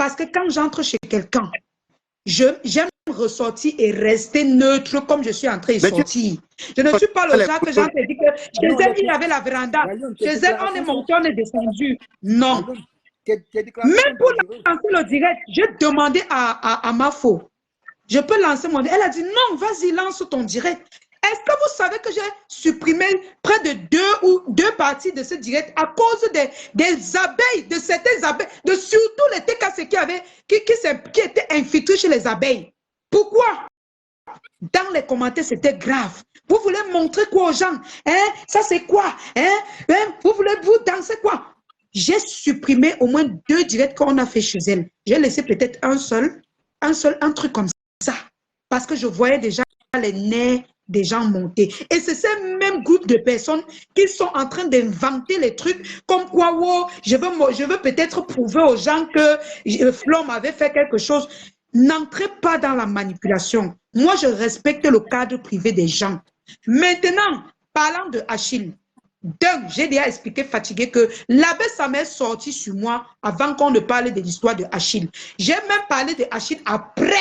Parce que quand j'entre chez quelqu'un, j'aime ressortir et rester neutre comme je suis entrée et sortir. Je ne suis pas le genre que j'entre et dit que chez elle, il y avait la véranda. Chez elle, on est monté, on est descendu. Non. Même pour lancer le direct, j'ai demandé à Mafo. Je peux lancer mon direct. Elle a dit non, vas-y, lance ton direct. Est-ce que vous savez que j'ai supprimé près de deux parties de ce direct à cause des abeilles, de certaines abeilles, de surtout les TKC qui étaient infiltrés chez les abeilles? Pourquoi? Dans les commentaires, c'était grave. Vous voulez montrer quoi aux gens? Hein? Ça, c'est quoi? Hein? Vous voulez vous danser quoi? J'ai supprimé au moins 2 directs qu'on a fait chez elle. J'ai laissé peut-être un truc comme ça. Parce que je voyais déjà les nerfs des gens monter. Et c'est ce même groupe de personnes qui sont en train d'inventer les trucs comme quoi, wow, je veux peut-être prouver aux gens que Flo m'avait fait quelque chose. N'entrez pas dans la manipulation. Moi, je respecte le cadre privé des gens. Maintenant, parlant de Achille, j'ai déjà expliqué, fatigué, que l'abbé Samuel est sorti sur moi avant qu'on ne parle de l'histoire de Achille. J'ai même parlé de Achille après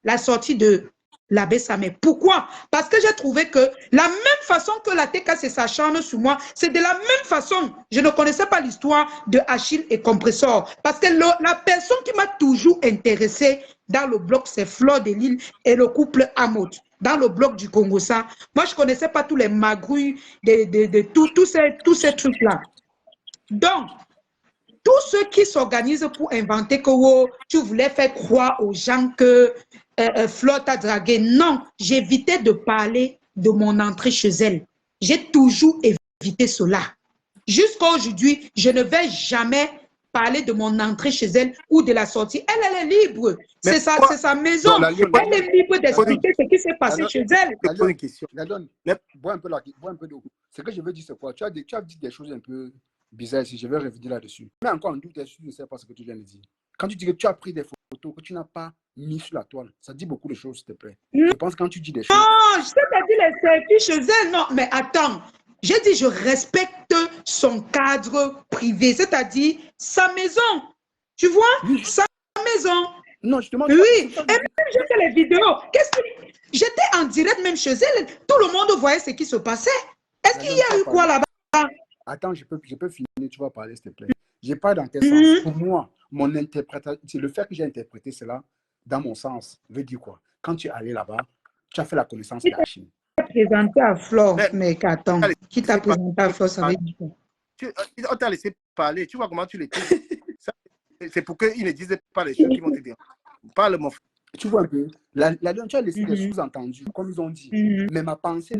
la sortie de l'abbé Samuel. Pourquoi? Parce que j'ai trouvé que la même façon que la TKC s'acharne sur moi, c'est de la même façon. Je ne connaissais pas l'histoire de Achille et Compressor. Parce que la personne qui m'a toujours intéressée dans le bloc, c'est Fleur de Lille et le couple Amot. Dans le bloc du Congo, ça. Moi, je ne connaissais pas tous les magouilles de tous ces trucs-là. Donc, tous ceux qui s'organisent pour inventer que oh, tu voulais faire croire aux gens que Fleur t'a dragué. Non, j'évitais de parler de mon entrée chez elle. J'ai toujours évité cela. Jusqu'à aujourd'hui, je ne vais jamais parler de mon entrée chez elle ou de la sortie. Elle est libre. C'est sa maison. Elle est libre d'expliquer ce qui s'est passé chez elle. Une question. Bois un peu d'eau. Ce que je veux dire, c'est quoi? Tu as dit des choses un peu bizarres ici. Je vais revenir là-dessus. Mais encore en doute, tu ne sais pas ce que tu viens de dire. Quand tu dis que tu as pris des photos que tu n'as pas mis sur la toile, ça dit beaucoup de choses, s'il te plaît. Je pense que quand tu dis des choses... Non, je t'ai pas dit les selfies chez elle. Non, mais attends. J'ai dit, je respecte son cadre privé, c'est-à-dire sa maison. Tu vois, sa maison. Non, justement. Oui, et même j'ai fait les vidéos. J'étais en direct même chez elle. Tout le monde voyait ce qui se passait. Est-ce qu'il y a eu quoi là-bas? Attends, je peux finir, tu vas parler, s'il te plaît. Je parle dans quel sens? Pour moi, mon interprétation, c'est le fait que j'ai interprété cela, dans mon sens, veut dire quoi? Quand tu es allé là-bas, tu as fait la connaissance d'Achille. Présenté à Flore, mais attends, qui t'a présenté à Flore, ça veut dire quoi? On t'a laissé parler, tu vois comment tu l'étais. C'est pour qu'ils ne disent pas les choses qui vont te dire. Parle, mon frère. Tu vois un peu, tu as laissé des sous-entendus, comme ils ont dit. Mais ma pensée,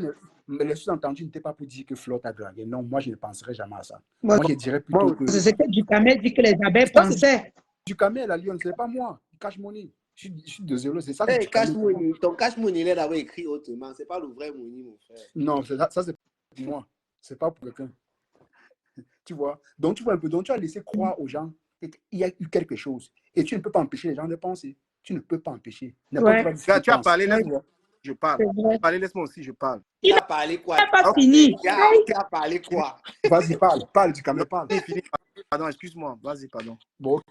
les sous-entendus n'étaient pas pour dire que Flore t'a dragué. Non, moi, je ne penserais jamais à ça. Moi, je dirais plutôt que... C'est ce que Ducamel dit que les abeilles pensaient. Ducamel, la lionne, ce n'est pas moi. Cash money. Je suis désolé, c'est ça. Hey, ton cash money, il est d'abord écrit autrement. Ce n'est pas le vrai money, mon frère. Non, ça c'est pour moi. Ce n'est pas pour quelqu'un. Tu vois? Donc, tu vois un peu. Donc, tu as laissé croire aux gens qu'il y a eu quelque chose. Et tu ne peux pas empêcher les gens de penser. Tu ne peux pas empêcher. Ouais. Tu as parlé, laisse-moi. Je parle. Tu as parlé, laisse-moi aussi, je parle. Il a parlé quoi? Il n'a pas fini. Tu as parlé quoi? Vas-y, parle, du caméra, parle. Pardon, excuse-moi. Vas-y, pardon. Bon,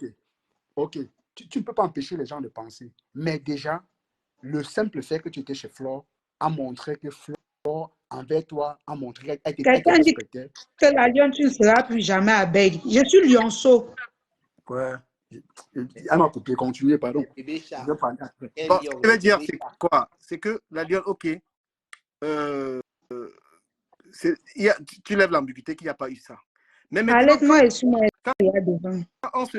ok. Tu ne peux pas empêcher les gens de penser. Mais déjà, le simple fait que tu étais chez Flore a montré que Flore, envers toi, a montré qu'elle était quelqu'un dit que la lionne, tu ne seras plus jamais abeille. Je suis lionceau. Ouais. Elle m'a coupé, continuez, pardon. Bon, je veux dire, c'est quoi? C'est que la lionne, ok. Tu lèves l'ambiguïté qu'il n'y a pas eu ça. Mais moi et moi, il y a devant.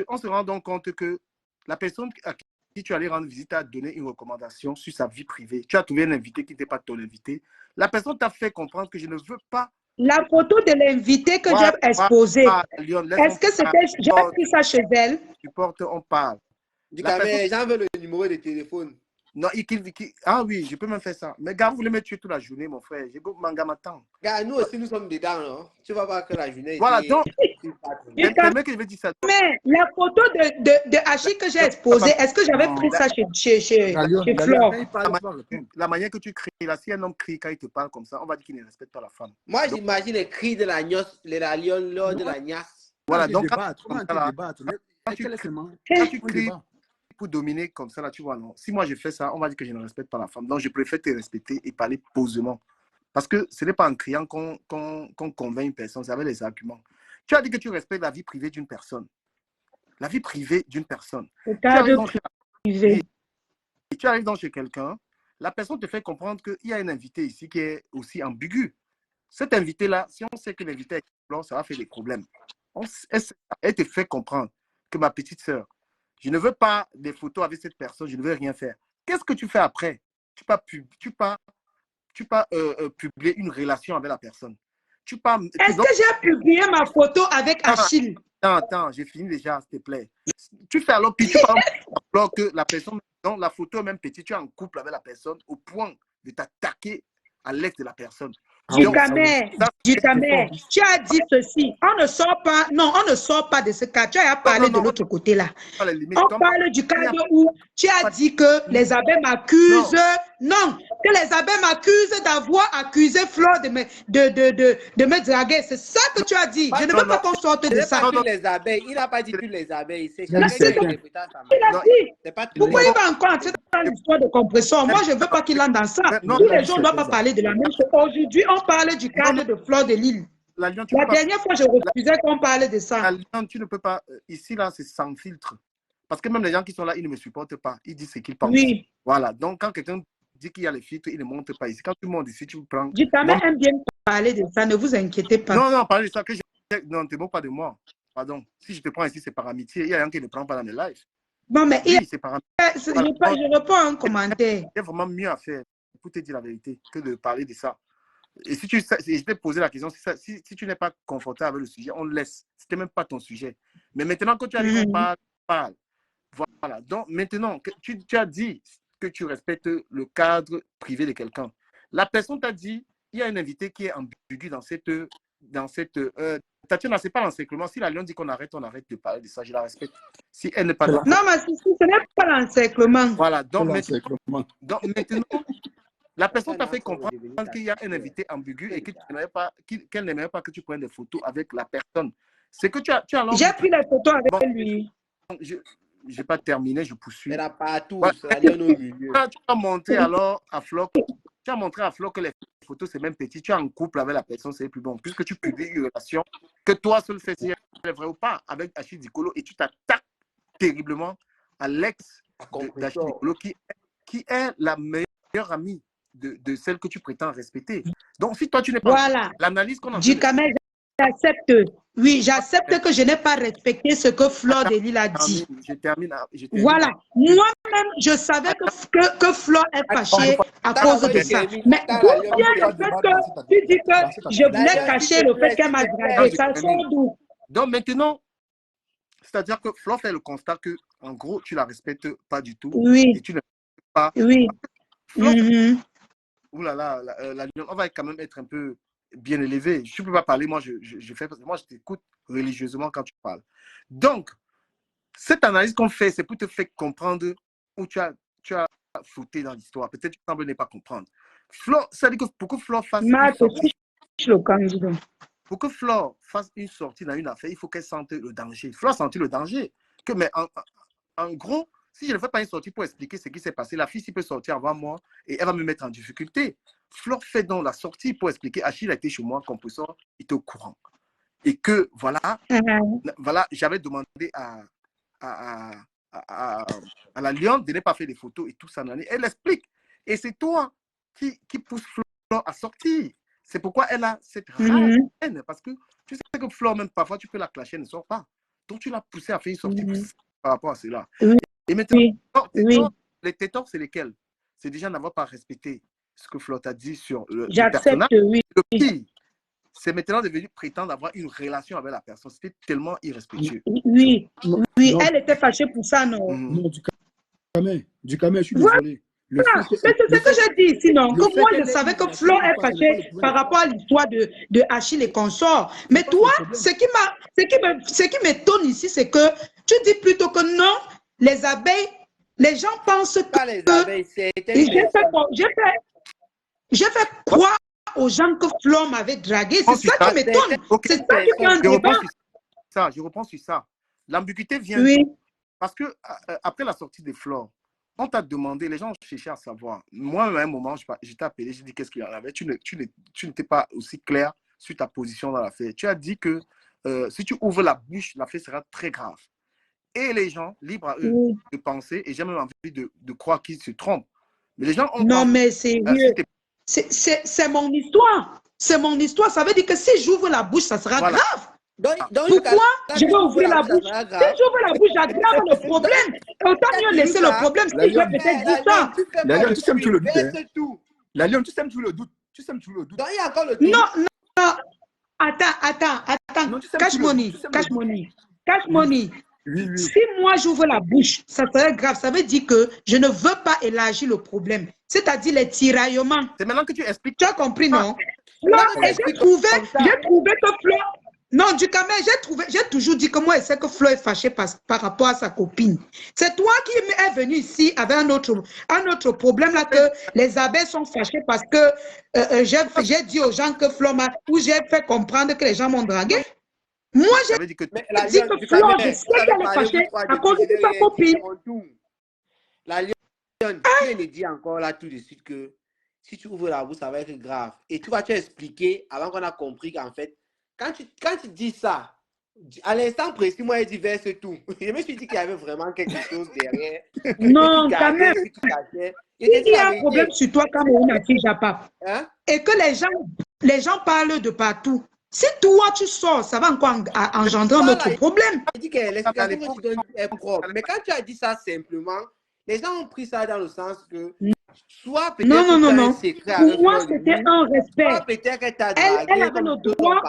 On se rend donc compte que la personne à qui tu allais rendre visite a donné une recommandation sur sa vie privée. Tu as trouvé un invité qui n'était pas ton invité. La personne t'a fait comprendre que je ne veux pas. La photo de l'invité que j'ai exposée, est-ce que c'était... J'ai pris ça chez elle? On parle. Du caméra, j'en veux le numéro de téléphone. Non, ah oui, je peux même faire ça. Mais gars, vous voulez me tuer toute la journée, mon frère. J'ai beaucoup de manga m'attendre. Gars, nous aussi, nous sommes dedans, non? Tu vas voir que la journée... Voilà, donc... Mais que je vais dire ça. Mais la photo de Achille que j'ai exposée, est-ce que j'avais pris ça chez Flore? La manière que tu cries, là, si un homme crie quand il te parle comme ça, on va dire qu'il ne respecte pas la femme. Moi, j'imagine les cris de la lionne lors de la gnasse. Voilà, donc... quand tu cries pour dominer comme ça, là, tu vois, non. Si moi je fais ça, on va dire que je ne respecte pas la femme. Donc, je préfère te respecter et parler posément. Parce que ce n'est pas en criant qu'on convainc une personne, c'est avec les arguments. Tu as dit que tu respectes la vie privée d'une personne. La vie privée d'une personne. Tu arrives donc chez quelqu'un, la personne te fait comprendre qu'il y a un invité ici qui est aussi ambigu. Cet invité-là, si on sait que l'invité est blanc, ça va faire des problèmes. Elle te fait comprendre que ma petite sœur, je ne veux pas des photos avec cette personne, je ne veux rien faire. Qu'est-ce que tu fais après? Tu peux publier une relation avec la personne. Est-ce que j'ai publié ma photo avec Achille? Attends, j'ai fini déjà, s'il te plaît. Tu fais alors, puis tu parles alors que la personne, dans la photo même petite, tu es en couple avec la personne au point de t'attaquer à l'ex de la personne. Ducamé, tu as dit ceci. On ne sort pas, non, on ne sort pas de ce cas. Tu as parlé de l'autre côté là. On parle du cadre où tu as dit que les abbés m'accusent. Non, que les abbés m'accusent d'avoir accusé Flore de me draguer. C'est ça que tu as dit. Je ne veux pas qu'on sorte de ça. Les abeilles. Il n'a pas dit que les abeilles. C'est il a dit. Pourquoi il va encore entrer dans l'histoire de compresseur? Moi, je ne veux pas qu'il entre dans ça. Tous les gens ne doivent pas parler de la même chose. Aujourd'hui, on parle du cadre de Flore de Lille. La dernière fois, je refusais qu'on parle de ça. Tu ne peux pas. Ici, là, c'est sans filtre. Parce que même les gens qui sont là, ils ne me supportent pas. Ils disent ce qu'ils pensent. Oui. Voilà. Donc, quand quelqu'un dit qu'il y a les filtres, il ne monte pas ici. Quand tu montes ici, tu prends. Ducamé aime bien parler de ça. Ne vous inquiétez pas. Non, parler de ça. Non, ne te moques pas de moi. Pardon. Si je te prends ici, c'est par amitié. Il y a rien qui ne prend pas dans mes lives. Bon, mais oui, c'est par amitié. Je réponds à un commentaire. Il y a vraiment mieux à faire pour te dire la vérité que de parler de ça. Et si je t'ai posé la question, si tu n'es pas confortable avec le sujet, on le laisse. Ce n'était même pas ton sujet. Mais maintenant que tu as dit qu'on parle. Voilà. Donc, maintenant, tu as dit que tu respectes le cadre privé de quelqu'un. La personne t'a dit, il y a un invité qui est ambigu dans cette Tatiana, ce n'est pas l'encerclement. Si la Lyon dit qu'on arrête, on arrête de parler de ça. Je la respecte. Si elle n'est pas d'accord. Non, mais ce n'est pas l'encerclement. Voilà. Donc, maintenant, la personne t'a fait comprendre qu'il y a un invité ambigu et qu'elle n'aimerait pas que tu prennes des photos avec la personne. C'est que tu as j'ai pris les photos avec lui. Je n'ai pas terminé, je poursuis. Elle n'a pas tout. Tu as montré alors à Flore que les photos, c'est même petit. Tu es en couple avec la personne, c'est plus bon. Puisque tu publies une relation que toi seul sais si elle est vraie ou pas avec Achille Dicolo et tu t'attaques terriblement à l'ex d'Achille Dicolo qui est la meilleure amie de celle que tu prétends respecter. Donc, si toi, tu n'es pas... Voilà. L'analyse qu'on a... Ducamé, j'accepte. Oui, j'accepte que je n'ai pas respecté ce que Flore de Lille a dit. Je termine. Voilà. Moi-même, je savais que Flore est fâchée à cause de ça. Mais d'où vient le fait que tu dis que je voulais cacher le fait qu'elle m'a dragué? Ça sort d'où? Donc, maintenant, c'est-à-dire que Flore fait le constat que, en gros, tu ne la respectes pas du tout. Oui. Et tu ne respectes pas. Oui. Ouh là là, on va quand même être un peu bien élevé. Je ne peux pas parler, moi je fais parce que moi je t'écoute religieusement quand tu parles. Donc, cette analyse qu'on fait, c'est pour te faire comprendre où tu as fauté dans l'histoire. Peut-être que tu sembles ne pas comprendre. Flore, ça dit que pour que Flore fasse une sortie dans une affaire, il faut qu'elle sente le danger. Flore sentit le danger. Mais en gros, si je ne fais pas une sortie pour expliquer ce qui s'est passé, la fille, s'il peut sortir avant moi et elle va me mettre en difficulté. Flore fait donc la sortie pour expliquer. Achille a été chez moi, compresseur, il était au courant. Et que, voilà, j'avais demandé à la Lyon de ne pas faire des photos et tout ça. Elle explique. Et c'est toi qui pousse Flore à sortir. C'est pourquoi elle a cette rage. Parce que tu sais que Flore, même parfois, tu peux la clasher, elle ne sort pas. Donc, tu l'as poussée à faire une sortie par rapport à cela. Et maintenant, les tétors, c'est lesquels? C'est déjà n'avoir pas respecté ce que Flore t'a dit sur le personnage. Oui. Le pire, c'est maintenant devenu prétendre avoir une relation avec la personne. C'était tellement irrespectueux. Oui, elle était fâchée pour ça, non? Non, Ducamé, je suis désolé. Mais c'est ce que j'ai dit ici, non? Que moi, je savais que Flore est fâchée par rapport à l'histoire de Achille et consorts. Mais toi, ce qui m'étonne ici, c'est que tu dis plutôt que non, les abeilles, les gens pensent pas que... les abeilles, j'ai fait croire aux gens que Flore m'avait dragué. C'est ça qui m'étonne. C'est ça qui fait un débat. Je reprends sur ça. L'ambiguïté vient Oui. parce que après la sortie des Flore, on t'a demandé, les gens cherchaient à savoir. Moi, à un moment, je t'ai appelé, j'ai dit qu'est-ce qu'il y en avait. Tu n'étais pas aussi clair sur ta position dans l'affaire. Tu as dit que si tu ouvres la bouche, l'affaire sera très grave. Et les gens, libres à eux de penser, et j'ai même envie de croire qu'ils se trompent. Mais les gens ont Non, pensé, mais sérieux. C'est mon histoire. C'est mon histoire. Ça veut dire que si j'ouvre la bouche, ça sera grave. Pourquoi je vais ouvrir la bouche? Si j'ouvre la bouche, j'aggrave le problème. Autant mieux laisser le problème si je vais peut-être dire ça. La Lyon, tu sèmes tout le doute. La Lyon, tu sèmes tout le doute. Tu sèmes tout le doute. Il y a encore le doute. Non. Attends. Cash money. Oui. Si moi j'ouvre la bouche, ça serait grave. Ça veut dire que je ne veux pas élargir le problème. C'est-à-dire les tiraillements. c'est maintenant que tu expliques. Tu as compris, non? J'ai trouvé que Flo... Non, Ducamel, j'ai toujours dit que moi, je sais que Flo est fâché par rapport à sa copine. C'est toi qui es venu ici avec un autre problème là, que les abeilles sont fâchées parce que j'ai dit aux gens que Flo m'a... Ou j'ai fait comprendre que les gens m'ont dragué. Moi, j'ai dit que Flo, je sais qu'elle est fâchée à cause de sa copine. La Lyon, tu me dis encore là tout de suite que si tu ouvres la bouche, ça va être grave. Et tu vas te expliquer avant qu'on a compris qu'en fait, quand tu dis ça, à l'instant précis, moi, je dis verse tout. Je me suis dit qu'il y avait vraiment quelque chose derrière. Non, quand même. Il y a un problème sur toi quand on n'affiche pas. Et que les gens parlent de partout. Si toi, tu sors, ça va encore engendrer notre problème. Je dis que l'explication que tu donnes est propre. Mais quand tu as dit ça simplement, les gens ont pris ça dans le sens que soit peut-être non. un secret pour moi, c'était un respect. Soit peut-être que tu as dragué elle avait le droit.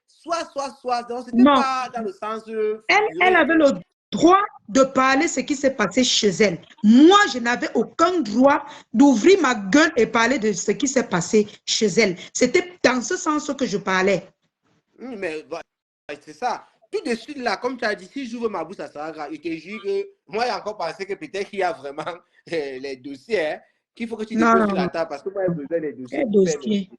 Soit. Donc, c'était pas dans le sens... Elle avait le droit de parler ce qui s'est passé chez elle. Moi, je n'avais aucun droit d'ouvrir ma gueule et parler de ce qui s'est passé chez elle. C'était dans ce sens que je parlais. Mais c'est ça. Tout de suite là, comme tu as dit, si j'ouvre ma bouche, ça sera grave. Je te jure que moi, j'ai encore pensé que peut-être qu'il y a vraiment les dossiers qu'il faut que tu déposes sur la table parce que moi, j'ai besoin des dossiers.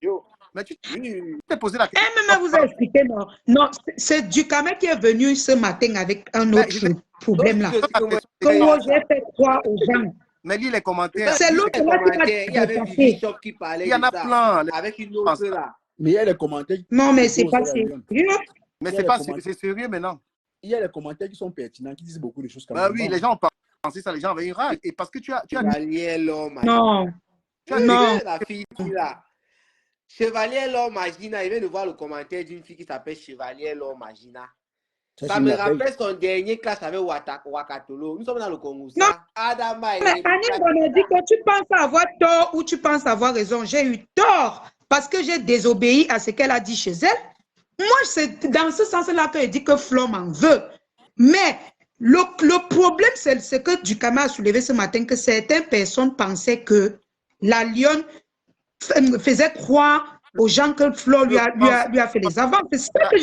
Mais tu t'es posé la question. Elle vous a expliqué, non. Non, c'est Ducamel qui est venu ce matin avec un autre problème là. Que moi, j'ai fait croire aux gens. Mais lis les commentaires. C'est l'autre là il y avait Vivi Shop qui parlait. Il y en a plein. Avec une autre là. Mais il y a les commentaires. Non, mais c'est pas sérieux. Mais c'est sérieux maintenant. Il y a les commentaires qui sont pertinents, qui disent beaucoup de choses comme ça. Oui, les gens ont pensé ça, les gens avaient une rage. Et parce que tu as non. La fille là. Chevalier Laure Magina, il vient de voir le commentaire d'une fille qui s'appelle Chevalier Laure Magina. Ça me rappelle son dernier classe avec Wakatolo. Nous sommes dans le Congo. Non. Mais Annie, on a dit que tu penses avoir tort ou tu penses avoir raison. J'ai eu tort parce que j'ai désobéi à ce qu'elle a dit chez elle. Moi, c'est dans ce sens-là que je dis que Flo m'en veut. Mais le problème, c'est ce que Ducamel a soulevé ce matin, que certaines personnes pensaient que la Lyon faisait croire aux gens que Flo lui a fait les avances. C'est ça que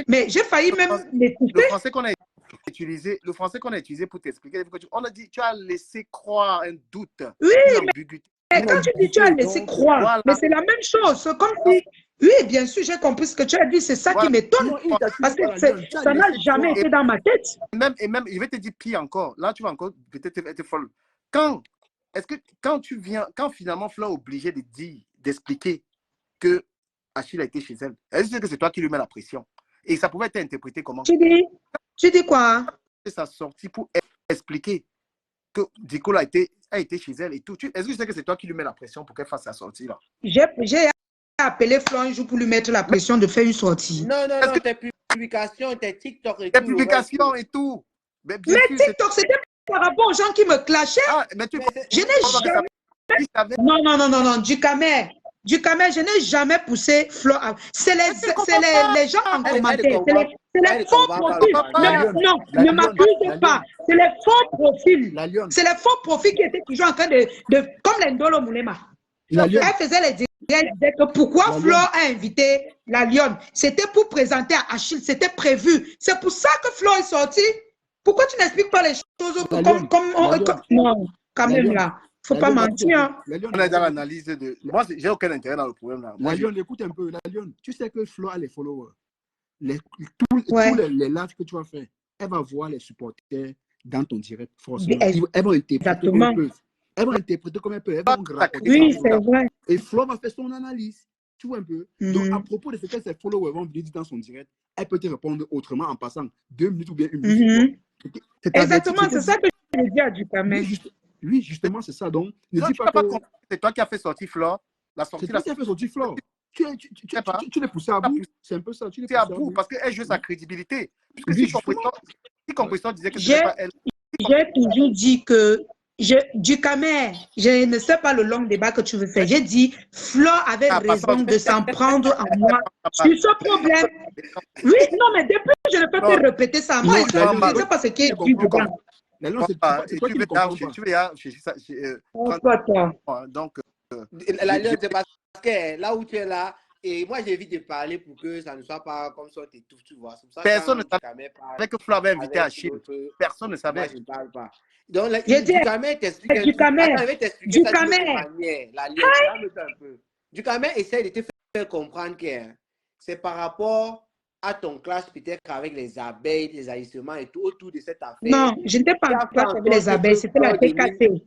mais j'ai failli même m'étouffer. Le français qu'on a utilisé pour t'expliquer, on a dit tu as laissé croire un doute. Oui, mais quand tu dis tu as laissé croire, voilà. Mais c'est la même chose. Comme si, oui, bien sûr, j'ai compris ce que tu as dit. C'est ça qui m'étonne. Parce que ça n'a jamais été dans ma tête. Et même, je vais te dire pire encore. Là, tu vas encore peut-être être folle. Quand finalement Flo est obligé de dire, d'expliquer que Achille a été chez elle, est-ce que c'est toi qui lui mets la pression? Et ça pouvait être interprété comment? Tu dis quoi? C'est sa sortie pour expliquer que Dico a été chez elle et tout. Est-ce que tu sais que c'est toi qui lui mets la pression pour qu'elle fasse sa sortie là? J'ai appelé Flo un jour pour lui mettre la pression de faire une sortie. Non, tes publications, tes TikTok et tout. Tes publications et tout. Mais TikTok, c'était par rapport aux gens qui me clashaient. Je n'ai jamais... Non, Ducamel, je n'ai jamais poussé Flo. C'est les gens en commentaire. C'est les faux profils. Non, ne m'accuse pas. C'est les faux profils. C'est les faux profils qui étaient toujours en train de comme l'Endolo Moulema. Elle faisait les directs, elle disait que pourquoi Flo a invité la Lyon. C'était pour présenter à Achille, c'était prévu. C'est pour ça que Flo est sorti. Pourquoi tu n'expliques pas les choses non, quand même là. Faut pas mentir. On est dans l'analyse de... Moi, j'ai aucun intérêt dans le problème là. La Lyon, écoute un peu. La Lyon, tu sais que Flo a les followers. tous les lives que tu vas faire, elle va voir les supporters dans ton direct, forcément. Elles vont interpréter comme elles peuvent. Elles vont interpréter comme elles peuvent. Elles vont raconter oui, c'est vrai. Et Flo va faire son analyse. Tu vois un peu. Donc, à propos de ce que ses followers vont venir dire dans son direct, elle peut te répondre autrement en passant 2 minutes ou bien 1 minute. Exactement, c'est ça que je dis à Ducamel. Oui, justement, c'est ça. Donc, ne dis pas que que... c'est toi qui as fait sortir Flore. C'est toi qui as fait sortir Flore. Tu l'as poussé à bout. C'est un peu ça. Tu l'as poussé à bout parce qu'elle joue sa crédibilité. Puisque si Compressor disait que ce j'ai n'est pas elle. J'ai toujours dit que Ducamel, je ne sais pas le long débat que tu veux faire. J'ai dit, Flo avait raison de s'en prendre à moi sur ce problème. Oui, non, mais depuis, je ne peux pas répéter ça. Moi, je ne sais pas ce qui est du dedans. C'est toi qui ne comprends pas. Tu veux donc, la Lyon, c'est parce que là où tu es là, et moi j'évite de parler pour que ça ne soit pas comme ça, t'étouffes, tu vois. Pour ça, personne ne savait que Flo avait invité à Chine. Personne ne savait. Moi, je ne parle pas. Donc, Ducamel t'explique un peu. Ducamel essaie de te faire comprendre que c'est par rapport à ton clash peut-être avec les abeilles, les agissements et tout autour de cette affaire. Non, je n'étais pas en clash avec les abeilles, c'était la TKC.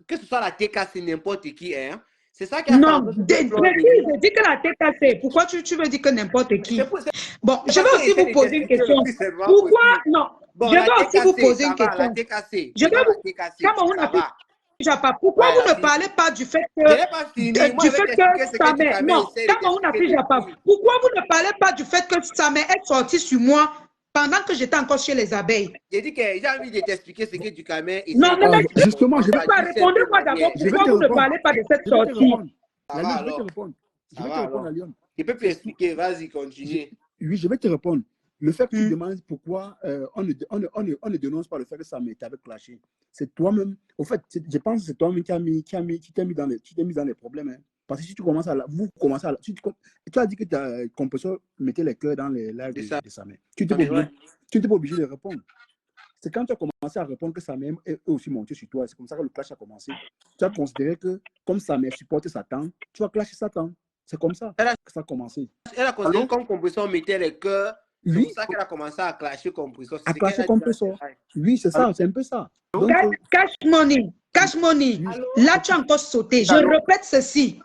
Que ce soit la TKC, n'importe qui, hein. C'est ça qui a non, je dis que la TKC. Pourquoi tu veux dire que n'importe qui? Bon, je vais aussi vous poser une question. Pourquoi? Non, je vais aussi vous poser une question. Je vais vous... Pourquoi vous ne parlez pas du fait que... sa mère... Non, Cameroun n'a plus Japon. Pourquoi vous ne parlez pas du fait que sa mère est sortie sur moi pendant que j'étais encore chez les abeilles? J'ai dit que j'ai envie de t'expliquer ce que Ducamel... Non, mais justement, je vais pas répondre moi d'abord. Pourquoi vous ne parlez pas de cette sortie? Je vais te répondre. Je vais te répondre à Lyon. Je peux plus expliquer, vas-y, continue. Oui, je vais te répondre. Le fait que tu demandes pourquoi on ne dénonce pas le fait que ça m'est avec clashé, c'est toi-même. Au fait, je pense que c'est toi-même qui t'es mis dans les problèmes. Hein. Parce que si tu commences à... tu as dit que Compressor mettait les cœurs dans les lives de sa mère. Tu n'étais pas obligé de répondre. C'est quand tu as commencé à répondre que sa mère est aussi montée sur toi. C'est comme ça que le clash a commencé. Tu as considéré que comme sa mère supporte Satan, tu vas clasher Satan. C'est comme ça que ça a commencé. Elle a considéré comme Compressor mettait les cœurs. C'est pour ça qu'elle a commencé à clasher Compressor. À clasher Compressor. Oui, c'est ça, c'est un peu ça. Donc, Cash money. Là, tu as encore sauté. Je répète ceci.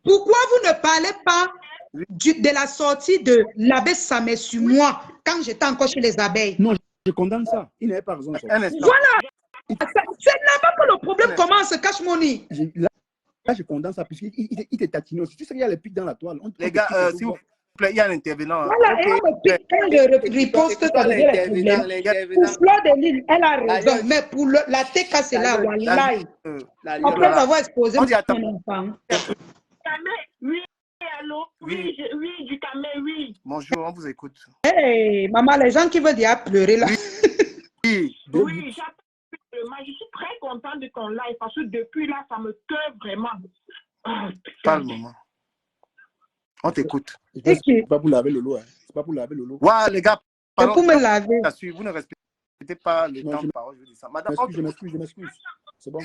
Pourquoi vous ne parlez pas de la sortie de l'abbé Samé sur moi quand j'étais encore chez les abeilles? Non, je condamne ça. Il n'avait pas raison. Voilà. C'est là-bas que le problème commence, Cash money. Là, je condamne ça puisqu'il te tatine aussi. Tu sais qu'il y a les pics dans la toile. Les gars, s'il vous plaît, il y a un intervenant. Voilà, et on me pique quand je riposte, ça devient le problème. Pour Fleur de Lille, elle a raison. Mais pour la TK, c'est là, wallahi. Après avoir exposé mon enfant. Oui, allô? Oui, Ducamel, oui. Bonjour, on vous écoute. Hey, maman, les gens qui veulent dire pleurer là. Oui, j'appelle. Je suis très contente de ton live parce que depuis là, ça me cœur vraiment. Pas le moment. On t'écoute. C'est pas pour laver le lot. Hein. C'est pas pour laver le lot. Ouais, les gars. C'est pour me laver. Vous ne respectez pas le temps de parole. Je dis ça. Madame, je m'excuse. C'est bon.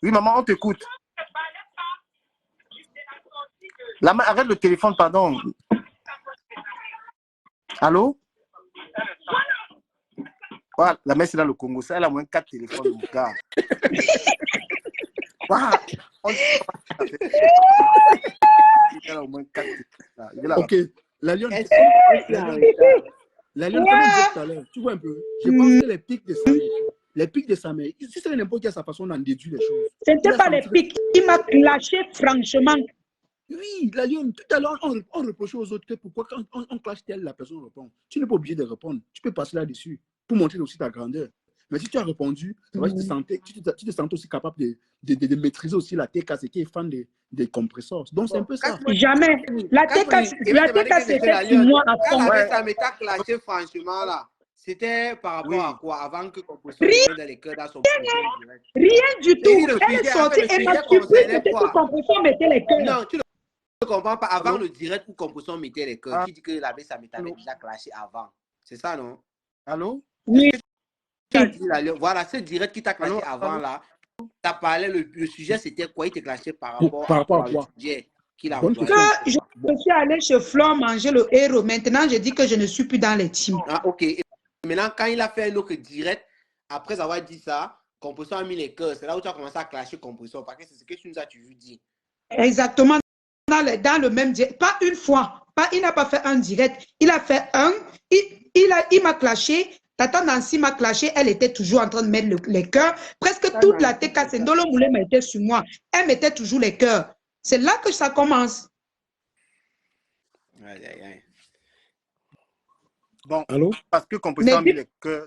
Oui, maman, on t'écoute. Arrête le téléphone, pardon. Allô? Voilà, la mère, c'est dans le Congo. Ça, elle a moins 4 téléphones, mon gars. Voilà. Elle a au moins 4 téléphones. Ok. La Lyon, comme on disait tout à l'heure, tu vois un peu. Je pense que les pics de sa mère, si c'est n'importe quelle sa façon d'en déduire les choses. Ce n'était pas les pics. Il m'a clashé, franchement. Oui, la Lyon, tout à l'heure, on reprochait aux autres que pourquoi quand on clash telle, la personne répond. Tu n'es pas obligé de répondre. Tu peux passer là-dessus pour montrer aussi ta grandeur. Mais si tu as répondu, tu te sens aussi capable de maîtriser aussi la TK, qui est fan des compresseurs. Donc, c'est un peu ça. Jamais. La TK, c'était sur moi à fond. Ça m'était clashé, franchement, là. C'était par rapport à quoi? Avant que Compressor mette dans les cœurs dans son projet. Rien du tout. Elle est sortie et m'a surpris que Compressor mettait les cœurs. Non, tu ne comprends pas. Avant le direct où Compressor mettait les cœurs, tu dis que la ça m'était déjà clashé avant. C'est ça, non? Allô? Oui. Voilà, ce direct qui t'a clashé avant là. Tu as parlé, le sujet c'était quoi? Il t'a clashé par rapport à quoi? Qui qu'il a Bonne envoyé. Que je suis allée chez Flo manger le héros. Maintenant, je dis que je ne suis plus dans les teams. Ah, ok. Et maintenant, quand il a fait un autre direct, après avoir dit ça, Compression a mis les cœurs. C'est là où tu as commencé à clasher Compression. Parce que c'est ce que tu nous as toujours dit. Exactement. Dans le même direct. Pas une fois. Il n'a pas fait un direct. Il a fait un. Il m'a clashé. Tata Nancy m'a clashé. Elle était toujours en train de mettre les cœurs. Presque toute la TK Sendolo Moulema était sur moi. Elle mettait toujours les cœurs. C'est là que ça commence. Aïe, aïe, aïe. Bon, Allô? parce que Compression a mis les cœurs.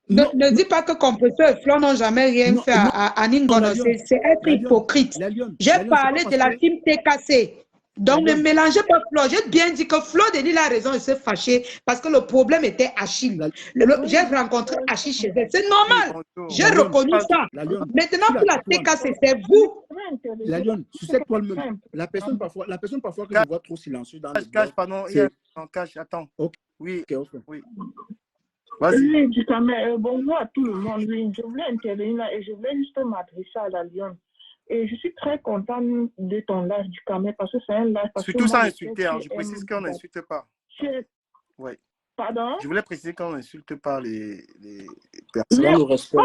Ne dis pas que Compresseur et Flo n'ont jamais rien fait à Ningono. C'est être hypocrite. J'ai parlé de la team TKC. Donc ne mélangez pas Flo. J'ai bien dit que Flo Denis a raison de se fâcher parce que le problème était Achille. J'ai rencontré Achille chez elle. C'est normal. J'ai reconnu ça. Maintenant pour la TKC, c'est vous. La Lyon, tu sais toi-même. La personne parfois que je vois trop silencieux dans le Cache, pardon. Cache, attends. Oui. Oui. Oui, bonjour à tout le monde. Oui, je voulais intervenir là et je voulais juste m'adresser à la Lyon. Et je suis très contente de ton live du Camé parce que c'est un live. Surtout sans insulter, hein. Je précise qu'on n'insulte pas. Oui. Pardon? Je voulais préciser qu'on n'insulte pas les personnes. Dans le respect.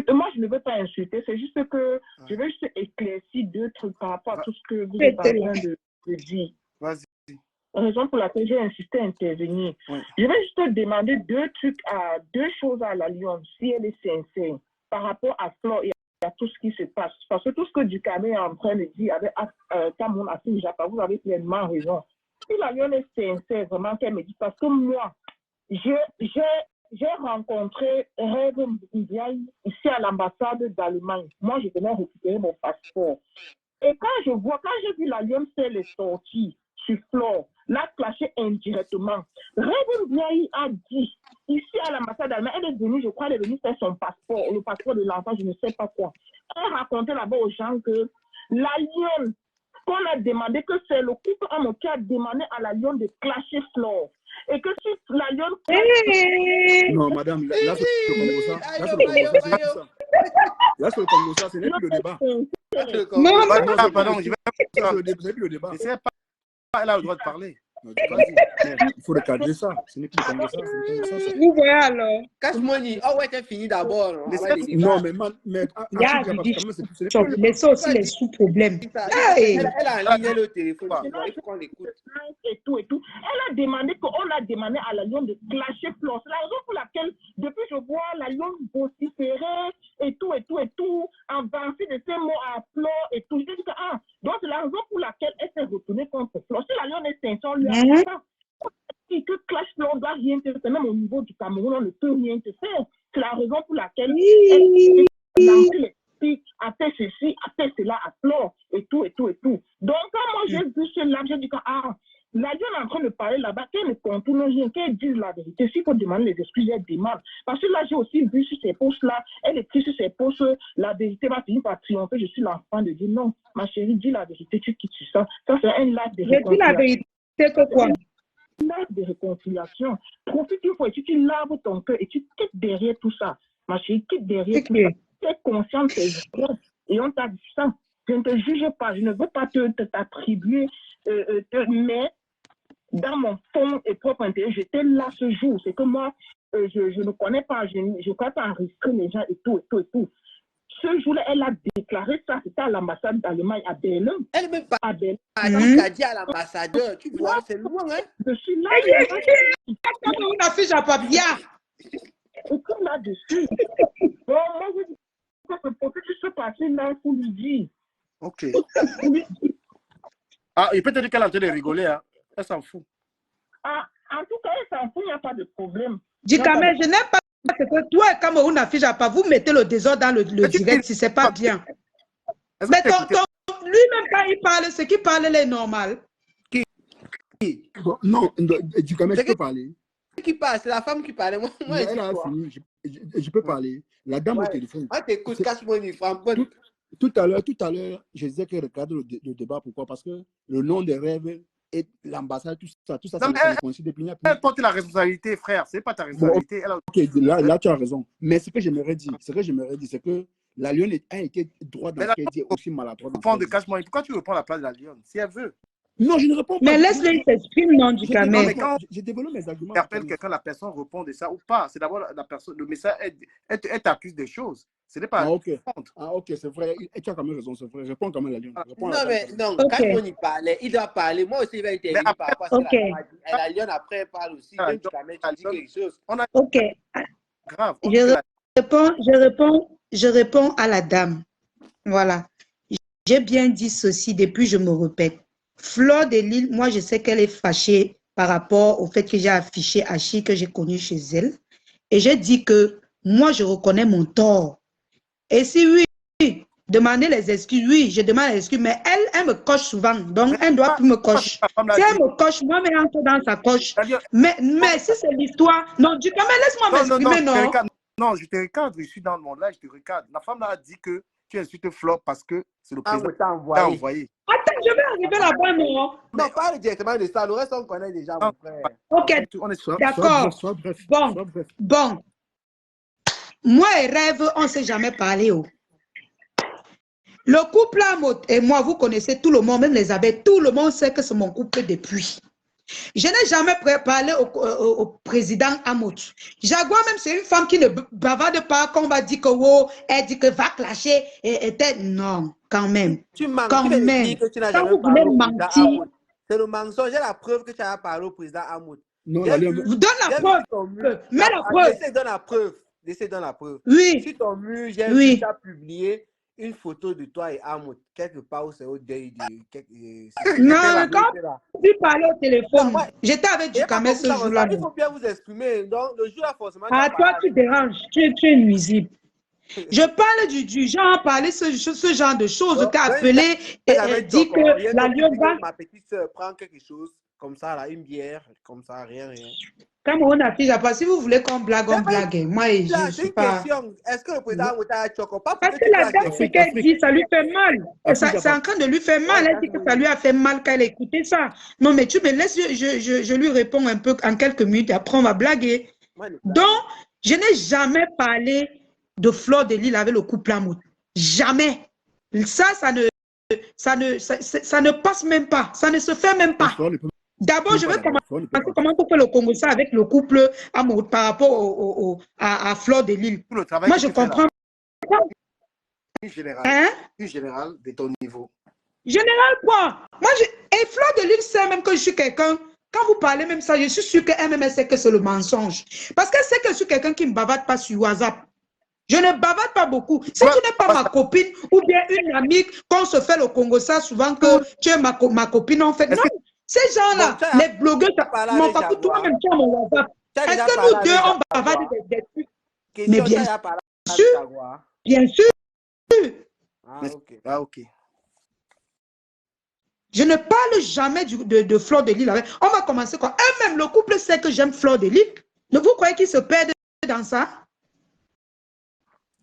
Moi, je ne veux pas insulter. C'est juste que je veux juste éclaircir deux trucs par rapport à tout ce que vous êtes en train de dire. Vas-y. Raison pour laquelle j'ai insisté à intervenir. Oui. Je vais juste te demander deux choses à la Lyon, si elle est sincère, par rapport à Flo et à tout ce qui se passe. Parce que tout ce que Dukamé est en train de dire avec Cameroun Assim Japa, vous avez pleinement raison. Si la Lyon est sincère, vraiment, qu'elle me dit, parce que moi, j'ai rencontré Rêve Ndiaye ici à l'ambassade d'Allemagne. Moi, je venais récupérer mon passeport. Et quand j'ai vu la Lyon faire les sorties sur Flo, l'a clashé indirectement. Rêve Ndiaye a dit, ici à l'ambassade d'Allemagne, elle est venue, je crois, elle est venue faire son passeport, le passeport de l'enfant, je ne sais pas quoi. Elle racontait là-bas aux gens que la Lyon, qu'on a demandé, que c'est le couple homme qui a demandé à la Lyon de clasher Flo. Et que si la Lyon... Non, madame, là, c'est le Congo, ça. Là, c'est le Congo, ça. Là, c'est le Congo, ça. Ce n'est plus le débat. Non, pardon, je vais... C'est plus le débat. Elle a le droit de parler. Il faut recadrer ça. Ce n'est plus comme ça. Vous voyez alors. Cache-money. Oh ouais, t'as fini d'abord. Non, mais laissez aussi les sous-problèmes. Elle a aligné le téléphone. Il faut qu'on l'écoute. Et tout. Elle a demandé qu'on a demandé à la Lyon de clasher Flo. C'est la raison pour laquelle, depuis je vois la Lyon vociférer et tout, avancer de ces mots à Flo et tout. Je dis que, donc c'est la raison pour laquelle elle s'est retournée contre Flo. Si la Lyon est sincère, on lui a pas. Si que clash Flo, on doit rien te faire. Même au niveau du Cameroun, on ne peut rien te faire. C'est la raison pour laquelle elle a lancé les pics, a fait ceci, a fait cela à Flo et tout. Donc, quand moi j'ai vu ce live, j'ai dit que, la Lyon est en train de parler là-bas, qu'elle ne contourne rien, qu'elle dise la vérité. S'il faut demander les excuses, elle demande. Parce que là, j'ai aussi vu sur ses posts-là, elle écrit sur ses posts, la vérité va finir par triompher. Je suis l'enfant de dire non, ma chérie, dis la vérité, tu quittes ça. Ça, c'est un live de réconciliation. Je dis la vérité, que quoi? Un live de réconciliation. Profite une fois et tu laves ton cœur et tu quittes derrière tout ça. Ma chérie, quitte derrière tout ça. Tu es conscient de tes erreurs et on t'a dit ça. Je ne te juge pas, je ne veux pas t'attribuer, mais dans mon fond et propre intérêt, j'étais là ce jour. C'est que moi, je ne connais pas, je ne crois pas enregistrer les gens et tout. Ce jour-là, elle a déclaré ça, c'était à l'ambassade d'Allemagne à Berlin. Elle n'est même pas à Berlin. Elle a dit à l'ambassadeur, tu vois, c'est loin, hein? Je suis là. On affiche à papier. Et comme là-dessus, bon, moi, je dis que ce procès qui se passe là, il faut lui dire. Ok. Il peut te dire qu'elle est en train de rigoler, hein? Elle s'en fout. En tout cas, elle s'en fout, il n'y a pas de problème. Dicamé, je n'aime pas ce que toi et Cameroun affiche à pas. Vous mettez le désordre dans le direct si ce n'est pas bien. Mais lui-même, quand il parle, ce qu'il parle, il est normal. Qui? Non, Dicamé, je peux parler. Qui parle? C'est la femme qui parle. Moi, elle a fini. Je peux parler. La dame au téléphone. T'écoutes, cache-moi une femme. Tout à l'heure, je disais qu'elle regarde le débat. Pourquoi? Parce que le nom des rêves et l'ambassade, tout ça, ça coïncide depuis. Elle porte la responsabilité, frère. Ce n'est pas ta responsabilité. Ok, là, tu as raison. Mais ce que j'aimerais dire, c'est que La lionne a été droite dans Mais ce qu'elle dit, aussi maladroite. Réponds de cache-moi. Pourquoi tu reprends la place de la lionne si elle veut? Non, je ne réponds pas. Mais laisse-le s'exprimer, non, du camé. J'ai développé mes arguments. J'appelle quelqu'un, la personne répond de ça ou pas. C'est d'abord la personne, le message, elle t'accuse des choses. Ce n'est pas. Ah, ok, c'est vrai. Et tu as quand même raison, c'est vrai. Réponds quand même la lionne. Non, mais non, quand on y parlait, il doit parler. Moi aussi, il va intervenir par rapport à ce que la femme a dit. Et la lionne, après, elle parle aussi. Même du camé, tu dis quelque chose. Ok. Grave. Je réponds à la dame. Voilà. J'ai bien dit ceci, depuis je me répète. Fleur de Lille, moi je sais qu'elle est fâchée par rapport au fait que j'ai affiché Achille que j'ai connu chez elle. Et j'ai dit que moi je reconnais mon tort. Et si oui, demander les excuses, oui, je demande les excuses, mais elle me coche souvent, donc elle ne doit plus me cocher. Si elle me coche, moi je entre dans sa coche. Mais si c'est l'histoire, non, du coup, mais laisse-moi m'exprimer, non. Non, je te recadre, je suis dans le monde là, je te recadre. La femme là a dit que tu insultes Fleur parce que c'est le président qui t'a envoyé. Attends, je vais arriver là-bas, non? Non, parle directement de ça. Le reste, on connaît déjà, mon frère. Ok, d'accord. Bon. Moi et Rêve, on ne s'est jamais parlé. Oh. Le couple Amot et moi, vous connaissez tout le monde, même les abeilles, tout le monde sait que c'est mon couple depuis. Je n'ai jamais parlé au président Amot. Jaguar, même, c'est une femme qui ne bavarde pas, qu'on va dire que oh, elle dit que va clasher. Non, quand même. Tu mens, quand même. Que tu n'as quand jamais vous voulez mentir. C'est le mensonge, j'ai la preuve que tu as parlé au président Amot. Non, vous donne la preuve. Mais la preuve. Laissez donner la preuve. Laissez donner la preuve. Oui. Sur ton mur, j'ai vu que tu as publié une photo de toi et Amot, quelque part où c'est au deuil de... Non, quand tu parlais au téléphone, j'étais avec du camé ce jour-là. Il faut bien vous exprimer. Donc, le jour-là, forcément... Ah, toi, tu déranges. Tu es nuisible. Je parle du genre, parler ce genre de choses. Tu as appelé et dit que la lionne va... Ma petite soeur prend quelque chose, comme ça, là, une bière, comme ça, rien. Comme on affiche, si vous voulez qu'on blague, on blague. Moi, je suis pas... Est-ce que le président a choco? Parce que la dame, ce qu'elle dit, ça lui fait mal. C'est en train de lui faire mal. Elle dit que ça lui a fait mal quand elle a écouté ça. Non, mais tu me laisses, je lui réponds un peu en quelques minutes, après on va blaguer. Donc, je n'ai jamais parlé de Fleur de Lille avec le couple Amot. Jamais. Ça ne passe même pas. Ça ne se fait même pas. D'abord, je vais commencer comment on fait le Congo ça avec le couple Amot par rapport à Fleur de Lille. Moi, je comprends pas. Une générale de ton niveau. Général quoi? Moi, et Fleur de Lille sait même que je suis quelqu'un. Quand vous parlez même ça, je suis sûr qu'elle-même sait que c'est le mensonge. Parce qu'elle sait que je suis quelqu'un qui ne bavarde pas sur WhatsApp. Je ne bavarde pas beaucoup. Si tu n'es pas ma copine ou bien une amie, qu'on se fait le Congo ça souvent que tu es ma copine, en fait. Non, ces gens-là, les blogueurs, mon papa, toi-même, tu as mon WhatsApp. Est-ce que nous deux, on bavarde des trucs? Mais bien sûr. Bien sûr. Ah, ok. Je ne parle jamais de Fleur de Lille. On va commencer quoi? Eux-mêmes, le couple sait que j'aime Fleur de Lille. Vous croyez qu'ils se perdent dans ça?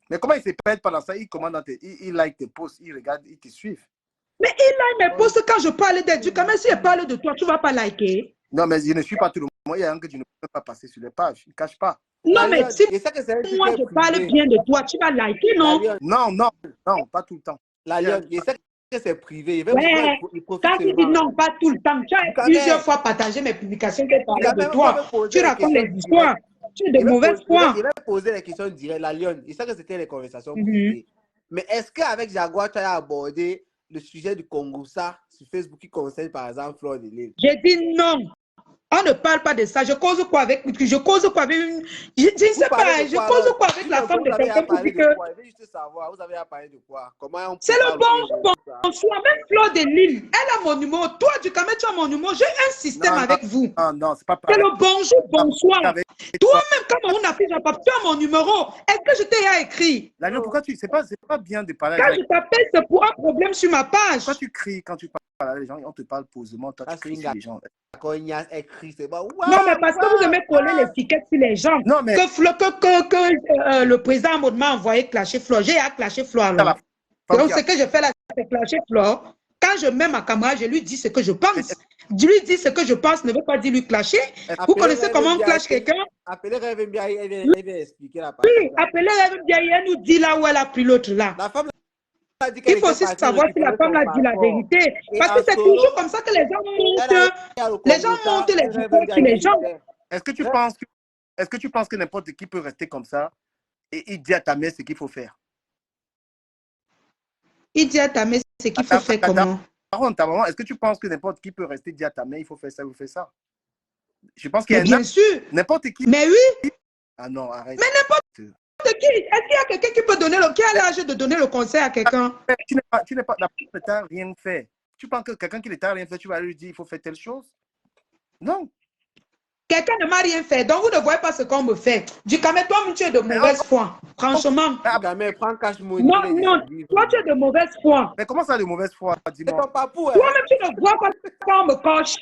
Mais comment ils se perdent pendant ça? Ils commandent, ils like tes posts, ils regardent, ils te suivent. Mais ils like mes posts quand je parle d'eux. Quand même, si je parle de toi, tu ne vas pas liker. Non, mais je ne suis pas tout le monde. Il y a un que tu ne peux pas passer sur les pages. Il ne cache pas. Non, mais si moi je parle bien de toi, tu vas liker, non? Non, pas tout le temps. La lionne, je sais que c'est privé. Ouais. Quand tu dis non, pas tout le temps, tu as plusieurs fois partagé mes publications qui parlaient de toi. Tu racontes les histoires. Tu es de mauvaise foi. Je vais poser la question directe. La lionne, je sais que c'était les conversations privées. Mais est-ce qu'avec Jaguar, tu as abordé le sujet du Congo ça sur Facebook qui concerne par exemple Fleur de Lille? J'ai dit non. On ne parle pas de ça. Je cause quoi avec une... Je ne sais pas. Je cause quoi avec la femme de quelqu'un pour dire que... Je veux juste savoir, vous avez à parler de quoi? C'est le bonsoir. Même Fleur de Lille, elle a mon numéro. Toi, du Cameroun, tu as mon numéro. J'ai un système avec vous. Non, c'est pas pareil. C'est le bonjour, bonsoir. Toi-même, quand on a fait, tu as mon numéro. Est-ce que je t'ai écrit? Lionne, pourquoi tu... C'est pas bien de parler avec... Quand je t'appelle, c'est pour un problème sur ma page. Pourquoi tu cries quand tu parles à les gens? On te parle posément. Toi, tu cries sur les gens. Quand il y a écrit, c'est pas... Non, mais parce que vous aimez coller l'étiquette sur les gens. Non, mais... Que le président m'a envoyé clasher Fleur. J'ai à clasher Fleur. Donc, ce que je fais là, c'est clasher Fleur. Quand je mets ma caméra, je lui dis ce que je pense. Lui dire ce que je pense ne veut pas dire lui clasher. Vous connaissez comment on clash quelqu'un? Appelez Rêve bien, elle va expliquer la partie. Oui, appelez Rêve bien, elle nous dit là où elle a pris l'autre là. La femme a dit il faut aussi savoir si la femme a dit la vérité. Parce que c'est toujours comme ça que les gens montent. Les gens montent les histoires sur les gens. Est-ce que tu penses que n'importe qui peut rester comme ça et il dit à ta mère ce qu'il faut faire? Il dit à ta mère ce qu'il faut faire comment? Par contre, ta maman, est-ce que tu penses que n'importe qui peut rester dire à ta mère il faut faire ça, il faut faire ça? Je pense qu'il y a bien sûr. N'importe qui. Mais oui. Ah non, arrête. Mais n'importe qui. Est-ce qu'il y a quelqu'un qui peut donner qui a l'âge de donner le conseil à quelqu'un? Tu n'es pas la personne ne t'a rien fait. Tu penses que quelqu'un qui ne t'a rien fait, tu vas lui dire il faut faire telle chose? Non. Quelqu'un ne m'a rien fait, donc vous ne voyez pas ce qu'on me fait. Du Camé, toi, tu es de mauvaise foi. Franchement. Camé, prends cache-money. Non, toi, tu es de mauvaise foi. Mais comment ça, de mauvaise foi? Dis-moi. C'est ton papou. Toi-même, tu ne vois pas quand on me coche.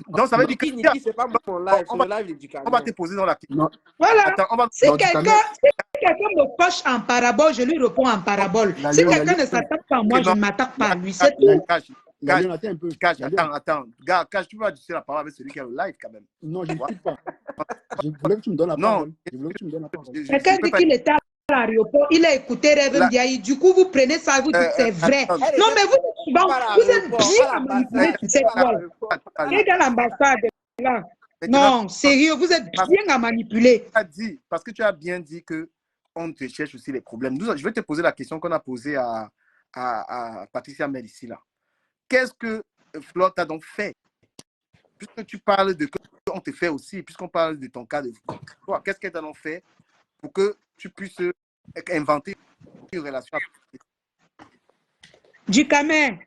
Donc, ça veut dire que c'est pas mon live, c'est le live du Camé. On va te poser dans la question. Voilà. Attends, si quelqu'un me coche en parabole, je lui réponds en parabole. Si quelqu'un ne s'attaque pas à moi, je ne m'attaque pas à lui. C'est tout. Attends. Gars, tu vas dire la parole avec celui qui a le live quand même. Non, je ne dis pas. Je voulais que tu me donnes la parole. Quelqu'un dit qu'il était à l'aéroport, il a écouté Rêve Ndiaye. Du coup, vous prenez ça et vous dites c'est vrai. Non, mais vous êtes bien à manipuler sur cette toile. Regarde l'ambassade là. Non, sérieux, vous êtes bien à manipuler. Parce que tu as bien dit que on te cherche aussi les problèmes. Je vais te poser la question qu'on a posée à Patricia Mel ici là. Qu'est-ce que Flo t'a donc fait? Puisque tu parles de ce qu'on te fait aussi, puisqu'on parle de ton cas de toi, qu'est-ce qu'elle t'a donc fait pour que tu puisses inventer une relation avec Du Camé,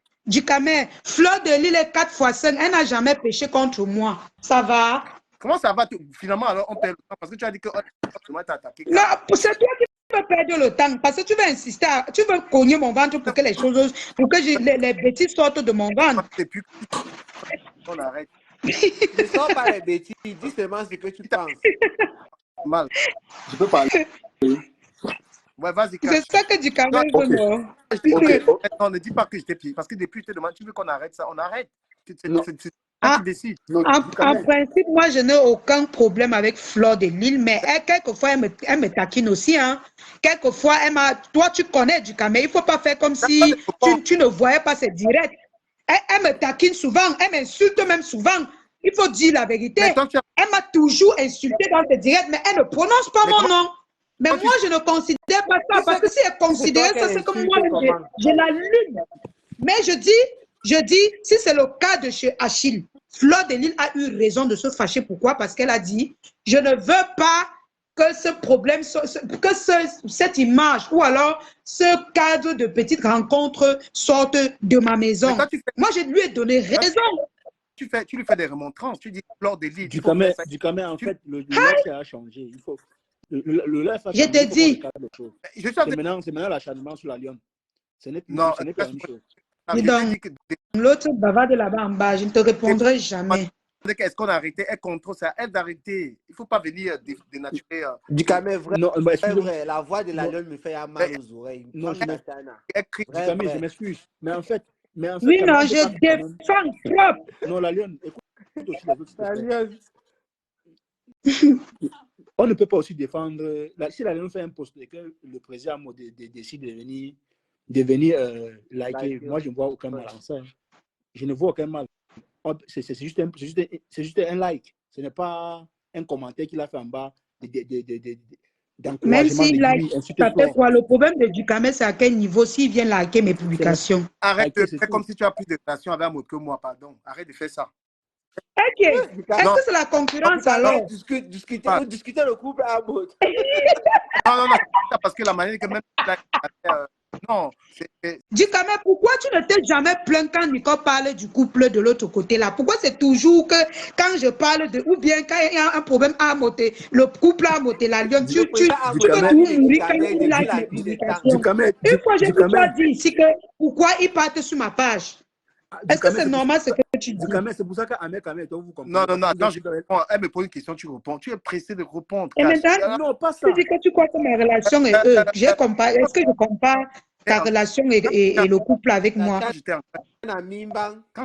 Flo de Lille est 4x5, elle n'a jamais péché contre moi. Ça va? Comment ça va? Finalement, alors on perd le temps parce que tu as dit que t'as attaqué. Non, c'est toi qui veux perdre le temps parce que tu veux insister, tu veux cogner mon ventre pour que les choses, pour que les bêtises sortent de mon ventre. On arrête. Ne sors pas les bêtises, dis seulement ce que tu penses. Mal. Je peux parler. Ouais, vas-y. C'est ça que du Camé veut, non? Non, ne dis pas que je t'ai pied parce que depuis tu te demandes, tu veux qu'on arrête ça, on arrête. Tu décides. En principe, moi, je n'ai aucun problème avec Flo de Lille, mais quelquefois, elle me taquine aussi. Hein. Quelquefois, toi, tu connais du Camé. Il ne faut pas faire comme si tu ne voyais pas, c'est direct. Elle me taquine souvent, elle m'insulte même souvent. Il faut dire la vérité. Elle m'a toujours insulté dans ses directs, mais elle ne prononce pas mon nom. Mais moi, je ne considère pas ça, parce que si elle considérait ça, c'est comme moi, je l'allume. Mais je dis, si c'est le cas de chez Achille, Flo de Lille a eu raison de se fâcher. Pourquoi? Parce qu'elle a dit, je ne veux pas que ce problème, que cette image ou alors ce cadre de petite rencontre sorte de ma maison. Moi, je lui ai donné raison. Tu lui fais des remontrances, tu dis Flo de Lille. Du Camé, en fait, le live a changé. Il faut... Le live a changé. Je te dis. C'est maintenant l'acharnement sur la Lyon. Ce n'est plus la même chose. L'autre bavarde là-bas en bas, je ne te répondrai jamais. Est-ce qu'on a arrêté? Elle contrôle ça. Elle d'arrêter. Il ne faut pas venir dénaturer. Du Camé, vrai. Non, vrai. La voix de la Lyon me fait mal aux oreilles. Non, du Camé, je m'excuse. Mais en fait. Oui, non, je défends propre. Non, la Lyon, écoute aussi les autres. On ne peut pas aussi défendre. Si la Lyon fait un post et que le président décide de venir liker, moi, je ne vois aucun mal en ça. Je ne vois aucun mal. C'est juste un like. Ce n'est pas un commentaire qu'il a fait en bas même s'il like, ça fait quoi? Le problème de Ducamé, c'est à quel niveau s'il vient liker mes publications? Arrête de faire comme si tu as plus de relations avec un autre que moi, pardon. Arrête de faire ça. Ok. Est-ce que c'est la concurrence alors? Discuter le couple à mode. Non, parce que la manière que même... Non. Ducamé, pourquoi tu ne t'es jamais plaint quand Nico parle du couple de l'autre côté là? Pourquoi c'est toujours que quand je parle de... Ou bien quand il y a un problème à monter, le couple a monté la Lyon, tu veux tout mourir quand il like les publications. Une fois, je peux pas dire ici que pourquoi ils partent sur ma page. Est-ce que c'est normal ce que tu dis? C'est pour ça qu'Ahmed Kamé, vous comprenez. Non, elle me pose une question, tu réponds. Tu es pressé de répondre. Et maintenant, non, pas ça. Tu dis que tu crois que ma relation est eux. Est-ce que je compare ta relation et le couple avec moi. Quand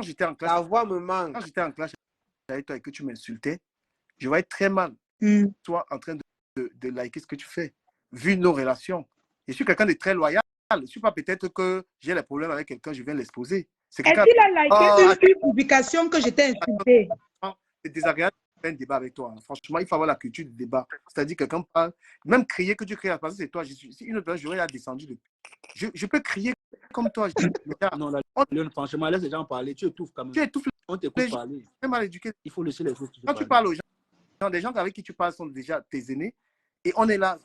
j'étais en classe, la voix me manque. Quand j'étais en classe avec toi et que tu m'insultais, je vais être très mal. Toi en train de liker ce que tu fais, vu nos relations. Je suis quelqu'un de très loyal. Je ne suis pas peut-être que j'ai les problèmes avec quelqu'un, je viens l'exposer. Est-ce qu'il a liké une publication que j'étais insultée? C'est désagréable de faire un débat avec toi. Franchement, il faut avoir la culture du débat. C'est-à-dire que quelqu'un parle, même crier que tu cries à passer, c'est toi. Si une autre personne, j'aurais descendu. Je peux crier comme toi. Non, franchement, laisse les gens parler. Tu étouffes quand même. Tu étouffes. On t'écoute parler. Tu es mal éduqué. Il faut laisser les autres. Quand tu parles aux gens, des gens avec qui tu parles sont déjà tes aînés. Et on est là,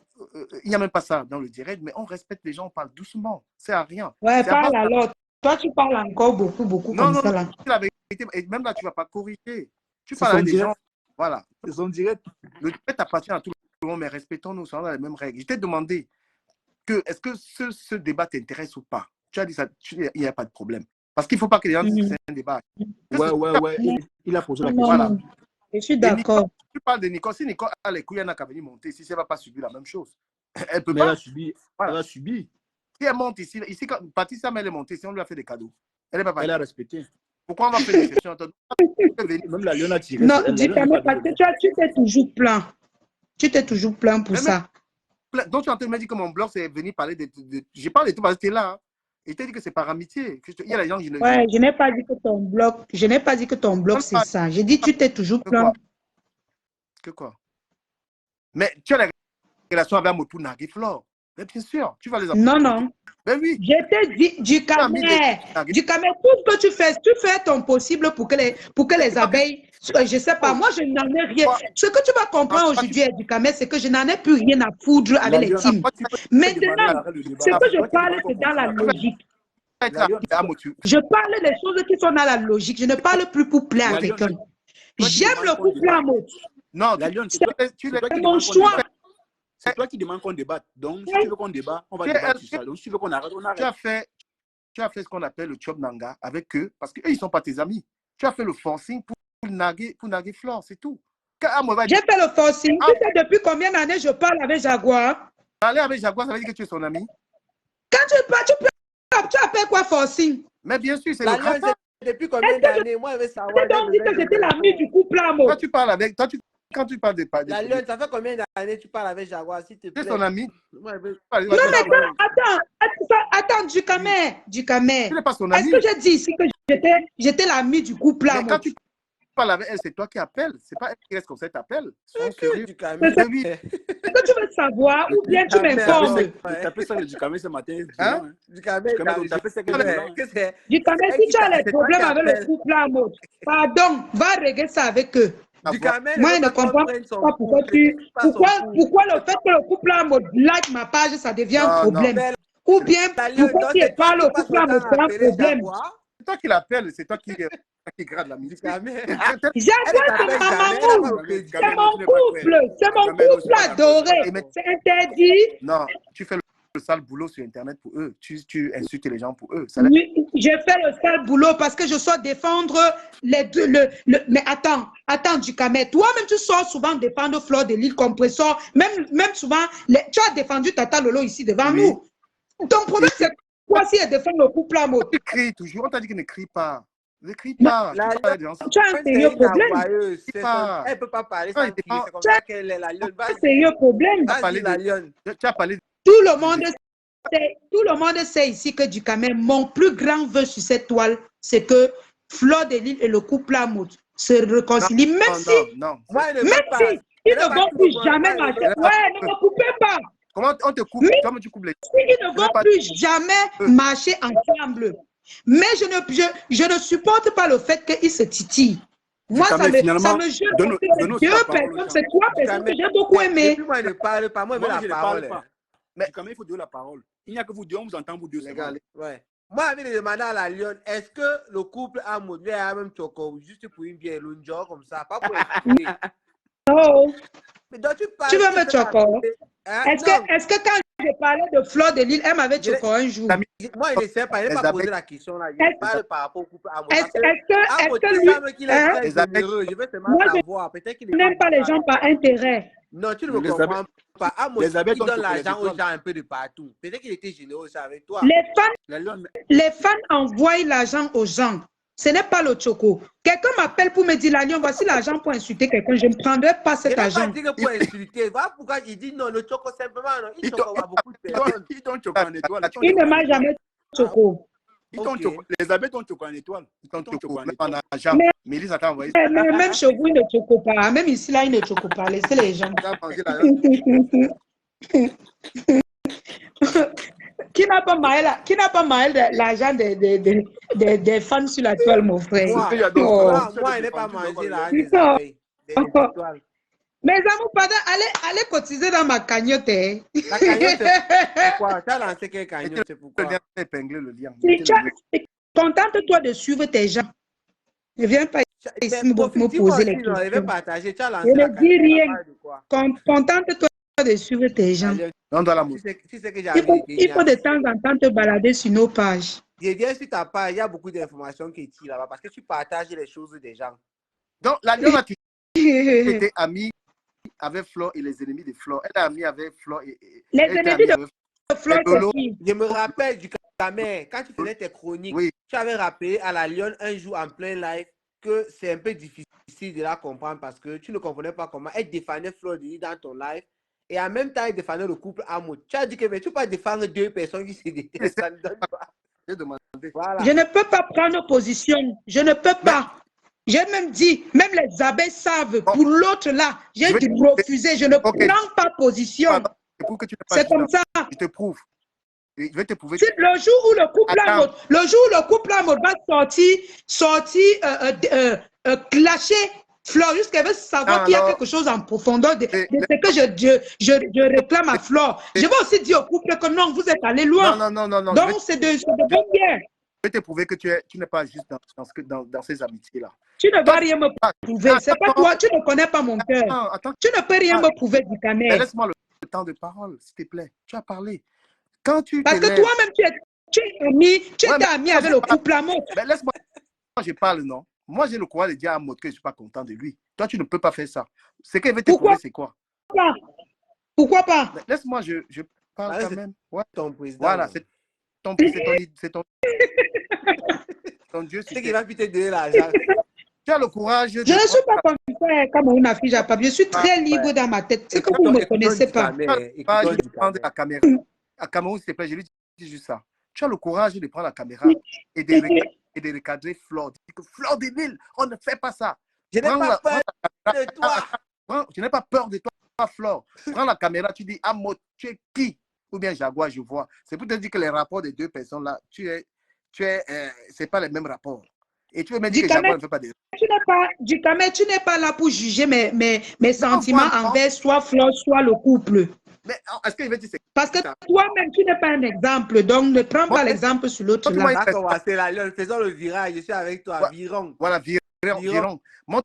il n'y a même pas ça dans le direct, mais on respecte les gens, on parle doucement. C'est à rien. Ouais, parle alors. Toi, tu parles encore beaucoup non, comme ça. Là. La vérité, et même là, tu ne vas pas corriger. Tu parles avec des gens. Voilà. C'est son direct. Le direct appartient à tout le monde, mais respectons-nous, on a les mêmes règles. Je t'ai demandé est-ce que ce débat t'intéresse ou pas. Tu as dit ça, il n'y a pas de problème. Parce qu'il ne faut pas que les gens disent que c'est un débat. Ouais. Il a posé la question. Voilà. Je suis d'accord. Tu parles de Nicole. Si Nicole a les couilles, elle n'a qu'à venir monter. Si elle ne va pas subir la même chose. Elle peut mais pas. Elle a subi. Voilà. Elle a subi. Si elle monte ici quand Patricia, elle est montée, si on lui a fait des cadeaux. Elle a respecté. Pourquoi on va faire des questions? Même la Lyon a tiré. Non, dis-moi, parce que tu t'es toujours plaint. Tu t'es toujours plaint pour ça. Donc, tu es en train de me dire que mon blog, c'est venir parler de... J'ai parlé de tout parce que tu es là. Hein. Et tu as dit que c'est par amitié. Il y a des gens qui je n'ai pas dit que ton blog, c'est ça. J'ai dit tu t'es toujours plaint. Que quoi? Mais tu as des relations avec Motou Nagui Flore. Mais bien sûr, tu vas les apprendre. Non. Ben oui. Je t'ai dit, du camé, tout ce que tu fais ton possible pour que les abeilles, je ne sais pas, moi je n'en ai rien. Ce que tu vas comprendre aujourd'hui, du camé, c'est que je n'en ai plus rien à foudre avec les teams. Maintenant, ce que je parle, c'est dans la logique. Je parle des choses qui sont dans la logique. Je ne parle plus pour plaire à quelqu'un. J'aime le couple en mode. Non, c'est mon choix. C'est toi qui demandes qu'on débatte. Donc, si tu veux qu'on débatte, on va débattre sur ça. Donc, si tu veux qu'on arrête, on arrête. Tu as fait ce qu'on appelle le chop nanga avec eux, parce qu'eux, ils ne sont pas tes amis. Tu as fait le forcing pour naguer Flore, c'est tout. J'ai fait le forcing. Tu sais depuis combien d'années je parle avec Jaguar? Parler avec Jaguar, ça veut dire que tu es son ami. Quand tu as fait quoi forcing? Mais bien sûr, c'est le gratin. Depuis combien d'années? Moi, je veux savoir. Tu as dit que j'étais l'ami du couple à moi. Quand tu parles avec... Quand tu parles de... La Lyon, ça fait combien d'années tu parles avec Jaguar, s'il te plaît? C'est son ami. Non, mais attends, du camé. Tu n'es pas son ami. Est-ce que j'ai dit ici que j'étais l'ami du couple à moi? Quand tu parles avec elle, c'est toi qui appelles. C'est pas elle qui reste comme ça, t'appelles. C'est que du camé. Est-ce que tu veux savoir ou bien tu m'informes? Tu appelles ça du camé ce matin. Du camé, du camé, si tu as des problèmes avec le couple à moi, pardon, va régler ça avec eux. Moi, je ne comprends pas pourquoi le fait que le couple à mode like ma page, ça devient un problème. Ou bien, pourquoi tu parles au couple à mode, c'est un problème. C'est toi qui l'appelles, c'est toi qui grade la musique. C'est mon couple adoré. C'est interdit. Non, tu fais le sale boulot sur Internet pour eux. Tu insultes les gens pour eux. Oui, je fais le sale boulot parce que je sors défendre les deux. Mais attends, du camé. Toi-même, tu sors souvent défendre Flore de l'île Compressor. Même souvent, tu as défendu Tata Lolo ici devant nous. Ton problème, c'est quoi si elle défend le couple à mot? Tu cries toujours. On t'a dit qu'il ne crie pas. Ne crie pas. Tu as un sérieux problème. Elle ne peut pas parler sans crier. C'est comme ça qu'elle est la Lyon. Tu as un sérieux problème. Tu as parlé. Tout le monde sait ici que du camé, mon plus grand vœu sur cette toile, c'est que Flore de l'île et le couple à mot se réconcilient. Même si ils ne vont plus jamais marcher. Ouais, ne me coupez pas. Comment on te coupe? Comment tu coupes les... Ils ne vont plus jamais marcher ensemble. Mais je ne supporte pas le fait qu'ils se titillent. Moi, ça me gêne. Deux personnes, c'est trois personnes que j'ai beaucoup aimé. Moi, je ne parle pas. Moi, je veux la parole. Mais quand même, il faut donner la parole. Il n'y a que vous deux, on vous entend, vous deux. Ouais. Moi, je vais demander à la Lyon, est-ce que le couple a modulé à même choco, juste pour une bière, une genre comme ça, pas pour expliquer. Oh. Mais donc, tu veux me choco? Est-ce que quand je parlais de Flore de l'île, elle m'avait choco un jour? Moi, je ne sais pas, elle n'a pas posé la question là. Je parle par rapport au couple à modulé. Est-ce que lui... Je veux seulement savoir. Peut-être qu'il n'aime pas les gens par intérêt. Non, tu ne me Les comprends pas. Amos, les abeilles il sont donne choco- les l'argent aux étoiles. gens un peu de partout. Peut-être qu'il était généreux aussi avec toi. La lionne, Les fans envoient l'argent aux gens. Ce n'est pas le choco. Quelqu'un m'appelle pour me dire, la lion, voici l'argent pour insulter quelqu'un. Je ne prendrai pas Je cet n'ai pas argent. dit que pour insulter. Voilà pourquoi il dit non, le choco simplement. Non. Il ils choco à beaucoup de personnes. t'ont choco en étoile. Ils t'ont Il choco ne en m'a étoile. jamais choco. Ils t'ont Ok. choco. Les abeilles t'ont choco en étoile. Ils t'ont choco en même étoile. en argent. Mais, Mélissa t'a envoyé mais même chez vous, il ne choco pas. Même ici, là, il ne choco pas. Laissez les gens. Ça a mangé la Qui n'a pas maël l'argent des fans sur la toile, mon frère? Moi, que j'adore. Oh. moi, il n'est pas mangé là des Non. abeilles, des étoiles. Mes amours, pardon, allez cotiser dans ma cagnotte. Hein. La cagnotte, c'est pourquoi? Tu as lancé quelle cagnotte? C'est Le pourquoi? lien épinglé, le lien. Si tu as- Contente-toi de suivre tes gens. Ne viens pas ici me poser les Je vais questions. partager. Tu as Je lancé la ne dis cagnotte. rien. Ça parle de quoi? Contente-toi de suivre tes gens. Allez, Non, dans la Tu mousse. sais que j'ai Il faut de temps en temps te balader sur nos pages. Je viens sur ta page, il y a beaucoup d'informations qui tirent là-bas parce que tu partages les choses des gens. Donc, la lionne a été amie avec Flo et les ennemis de Flo. Elle est amie avec Flo et Les elle était ennemis amie de avec Flo, Lolo. c'est qui? Je me rappelle du Camer, quand tu faisais tes chroniques, Oui. tu avais rappelé à la Lionne un jour en plein live que c'est un peu difficile de la comprendre parce que tu ne comprenais pas comment elle défendait Flo dans ton live et en même temps elle défendait le couple Amour. Tu as dit que mais tu peux pas défendre deux personnes qui se détestent, ça ne donne pas. J'ai demandé. Voilà. Je ne peux pas prendre position. Je ne peux pas. J'ai même dit, même les abeilles savent, pour l'autre là, j'ai Je vais- dû refuser. Je ne Ok. prends pas position. Pardon, je prouve que tu n'es pas C'est comme ça. Je te prouve. Et je vais te prouver. Si le jour où le couple Attends. Amour, le jour où le couple Amour va clasher Flore, jusqu'à veut savoir qu'il y a Alors, quelque chose en profondeur de et- ce que je réclame à Flore. Je vais aussi dire au couple que non, vous êtes allé loin. Non. Donc, c'est de bonne guerre. Je vais te prouver que tu n'es pas juste dans ces amitiés-là. Tu ne vas rien me prouver. C'est pas toi, tu ne connais pas mon cœur. Attends, Tu ne peux rien me prouver du canet. laisse-moi le temps de parole, s'il te plaît. Tu as parlé. Quand tu Parce que t'élèves- toi-même, tu es ami, tu Ouais, étais mais ami moi, avec je le parle. couple Amour. Ben, laisse-moi, je parle, non? Moi, j'ai le courage de dire à Maud que je ne suis pas content de lui. Toi, tu ne peux pas faire ça. Ce qu'elle veut te Pourquoi? prouver, c'est quoi? Pourquoi pas? Ben, laisse-moi, je parle Ouais, quand c'est même. Ouais. ton président. Voilà, c'est ton Dieu. C'est qui va plus te donner l'argent. Tu as le courage de... Je ne suis pas comme ça, comme une affiche à papier. Je suis très libre dans ma tête. C'est que vous ne me connaissez pas. Pas, je lui demande à la caméra. À Cameroun, s'il te plaît, je lui dis juste ça. Tu as le courage de prendre la caméra et de recadrer Flore. Dis que Flore de Lille, on ne fait pas ça. Je n'ai pas peur Prends- de toi. Je n'ai pas peur de toi, Flore. Prends la caméra, tu dis, ah, moi, tu es qui? Ou bien Jaguar, je vois. C'est pour te dire que les rapports des deux personnes-là, c'est pas les mêmes rapports. Et tu veux me dire que Jaguar ne fait pas des... Tu n'es pas là pour juger mes sentiments envers soit Flore, soit le couple. Mais est-ce que je vais dire c'est... Parce que toi-même, tu n'es pas un exemple. Donc, ne prends pas l'exemple sur l'autre là. On va commencer la Lionne. Faisons le virage. Je suis avec toi. Virons. Voilà, virons. Virons. Bon,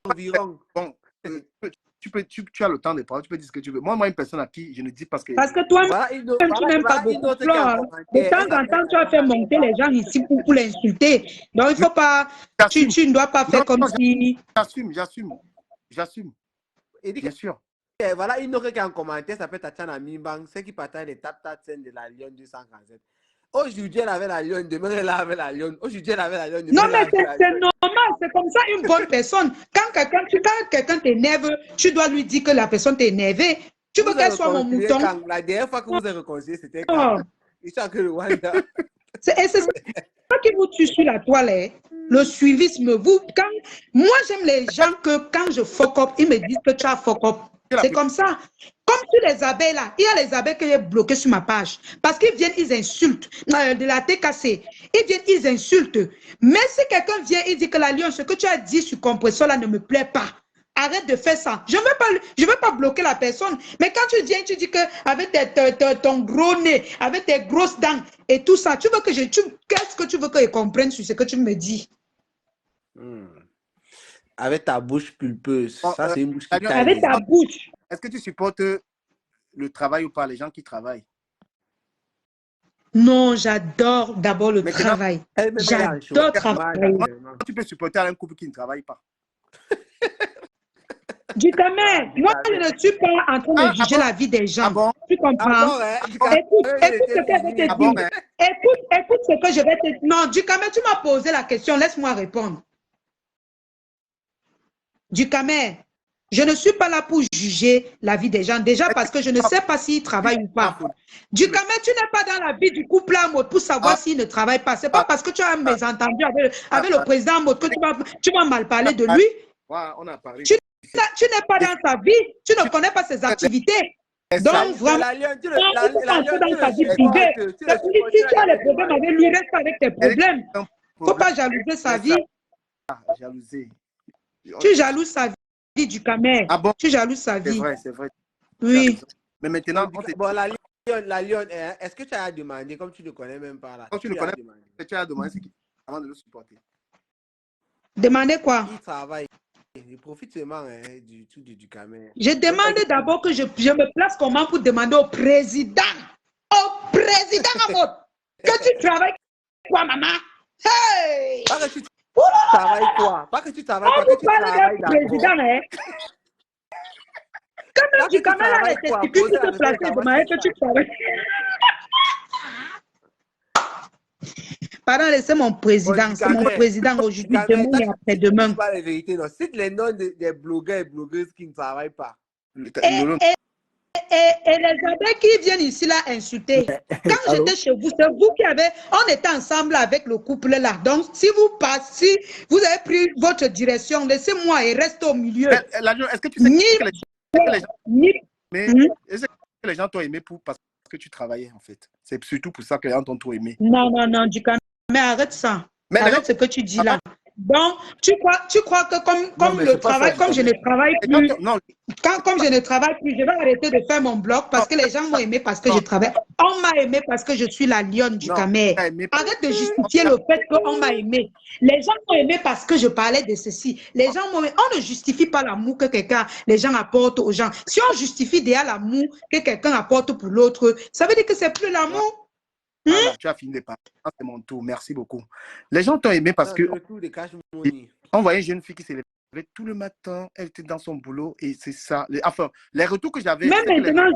tu as le temps de parler, tu peux dire ce que tu veux. Moi, une personne à qui je ne dis pas ce que... Parce que toi-même, Voilà tu n'aimes pas beaucoup Flore. De temps en temps, tu as fait monter les gens ici pour l'insulter. Donc, il ne faut pas... Tu ne dois pas faire comme si... J'assume. Bien sûr. Voilà une autre qui a en commentaire, ça peut être Tatiana Mimbang, celle qui partage les tap-tap de la Lionne 247. Aujourd'hui, elle avait la Lionne, demain, elle avait la Lionne. Aujourd'hui, elle avait la Lionne. Non, mais c'est normal, c'est comme ça une bonne personne. Quand quelqu'un t'énerve, tu dois lui dire que la personne t'est énervée. Tu veux qu'elle soit mon mouton. La dernière fois que vous avez réconcilié, c'était quand? Il sait que le Rwanda. C'est ça qui vous tue sur la toile. Hein. Le suivisme, moi, j'aime les gens que quand je fuck up, ils me disent que tu as fuck up. C'est comme ça. Comme sur les abeilles là, il y a les abeilles que j'ai bloquées sur ma page. Parce qu'ils viennent, ils insultent. De la TKC. Ils viennent, ils insultent. Mais si quelqu'un vient, il dit que la Lionne, ce que tu as dit sur compresseur là ne me plaît pas. Arrête de faire ça. Je ne veux pas bloquer la personne. Mais quand tu viens, tu dis qu'avec ton gros nez, avec tes grosses dents et tout ça, tu veux que qu'est-ce que tu veux que je comprenne sur ce que tu me dis? Avec ta bouche pulpeuse. Ça, c'est une bouche qui taille. Avec ta bouche. Est-ce que tu supportes le travail ou pas, les gens qui travaillent? Non, j'adore d'abord le travail. J'adore travailler. Tu peux supporter un couple qui ne travaille pas. Du Kamer, moi, je ne suis pas en train de juger la vie des gens. bon? Tu comprends? Écoute ce que je vais te dire. Écoute ce que je vais te dire. Non, du Kamer, tu m'as posé la question. Laisse-moi répondre. Du Kamer, je ne suis pas là pour juger la vie des gens. Déjà parce que je ne sais pas s'ils travaillent ou pas. Du Kamer, tu n'es pas dans la vie du couple à mode pour savoir s'il ne travaille pas. C'est pas parce que tu as un mésentendu avec le président mode que tu vas mal parler de lui. On a parlé. Tu n'es pas dans sa vie. Tu ne connais pas ses activités. Donc, vraiment, tu dans sa vie privée. Si tu as les problèmes avec lui, reste avec tes problèmes. Il ne faut pas jalouser sa vie. Jalouser. Tu jalouses sa vie du Kamer. Ah bon? Tu jalouses sa vie. C'est vrai. Oui. Mais maintenant, bon, la Lyon, est-ce que tu as demandé, comme tu ne connais même pas là? Quand tu ne connais pas, tu as demandé ce qui avant de le supporter. Demandez quoi? Il travaille. Il profite seulement du tout du Kamer. Je demande d'abord que je me place comment pour demander au président. Au président Amod. Que tu travailles quoi, maman? Hey! Pas que tu travailles quoi? Pas que tu travailles quoi? Que tu travailles président, hein? Quand même, du Kamer là, les testicules, tu te places et demander que tu travailles. Pardon, laissez mon président. C'est mon président aujourd'hui, demain et après-demain. Pas la vérité, non. Cite les noms des blogueurs et blogueuses qui ne travaillent pas. Et les abeilles qui viennent ici là insulter. Quand j'étais chez vous, c'est vous qui avez. On était ensemble avec le couple là. Donc, si vous passez, vous avez pris votre direction, laissez-moi et reste au milieu. Est-ce que tu sais que les gens t'ont aimé parce que tu travaillais en fait? C'est surtout pour ça que les gens t'ont trop aimé. Non, du Kamer. Mais arrête ça. Arrête ce que tu dis là. Donc, tu crois que comme le travail, comme je ne travaille plus, comme je ne travaille plus, je vais arrêter de faire mon blog parce que les gens m'ont aimé parce que je travaille. On m'a aimé parce que je suis la lionne du Kamer. Arrête de justifier le fait qu'on m'a aimé. Les gens m'ont aimé parce que je parlais de ceci. Les gens m'ont aimé. On ne justifie pas l'amour que les gens apportent aux gens. Si on justifie déjà l'amour que quelqu'un apporte pour l'autre, ça veut dire que c'est plus l'amour. Voilà, tu as fini de parler. C'est mon tour. Merci beaucoup. Les gens t'ont aimé parce que on voyait une jeune fille qui s'est levée tout le matin. Elle était dans son boulot et c'est ça. Enfin, les retours que j'avais. Même maintenant,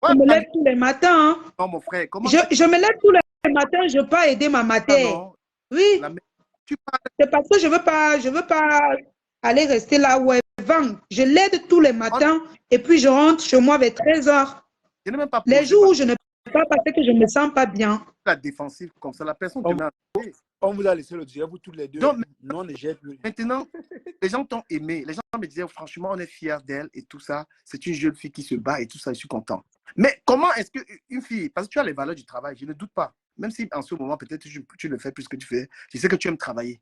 je me lève tous les matins. Non, mon frère. Comment je me lève tous les matins. Je peux aider ma mère. Oui. C'est parce que je veux pas aller rester là où elle vend. Je l'aide tous les matins et puis je rentre chez moi vers 13h. Les jours où je ne peux pas parce que je ne me sens pas bien. La défensive comme ça, la personne te met on vous a laissé le dire, vous tous les deux. Non, ne jette plus. Maintenant, les gens t'ont aimé. Les gens me disaient, franchement, on est fiers d'elle et tout ça. C'est une jeune fille qui se bat et tout ça, je suis content. Mais comment est-ce qu'une fille, parce que tu as les valeurs du travail, je ne doute pas. Même si en ce moment, peut-être tu le fais plus que tu fais. Je sais que tu aimes travailler.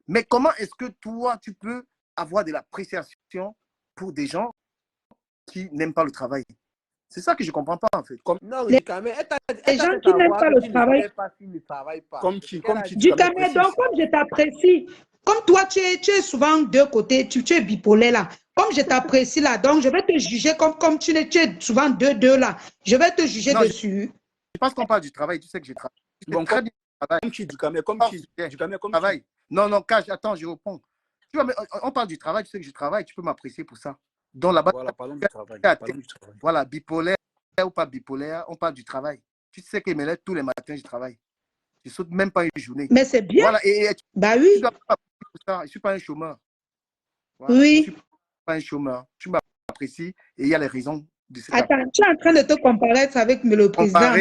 Mais comment est-ce que toi, tu peux avoir de l'appréciation pour des gens qui n'aiment pas le travail? C'est ça que je ne comprends pas, en fait. Non, les gens qui n'aiment pas le travail. Comme qui Du Kamer, donc, comme je t'apprécie, comme toi, tu es souvent deux côtés, tu es bipolaire là. Comme je t'apprécie là, donc je vais te juger comme tu es souvent deux là. Je vais te juger dessus. Je pense qu'on parle du travail, tu sais que je travaille. Bon, très bien. Comme tu dis, comme travail. Non, Cash, attends, je réponds. On parle du travail, tu sais que je travaille, tu peux m'apprécier pour ça. Donc là-bas, voilà, parlons du travail. Voilà, bipolaire ou pas bipolaire, on parle du travail. Tu sais que me lève tous les matins, je travaille. Je ne saute même pas une journée. Mais c'est bien. Voilà, bah oui. Je ne suis pas un chômeur. Voilà, oui. Je ne suis pas un chômeur. Tu m'apprécies et il y a les raisons de cette Attends, tu es en train de te comparer avec le président.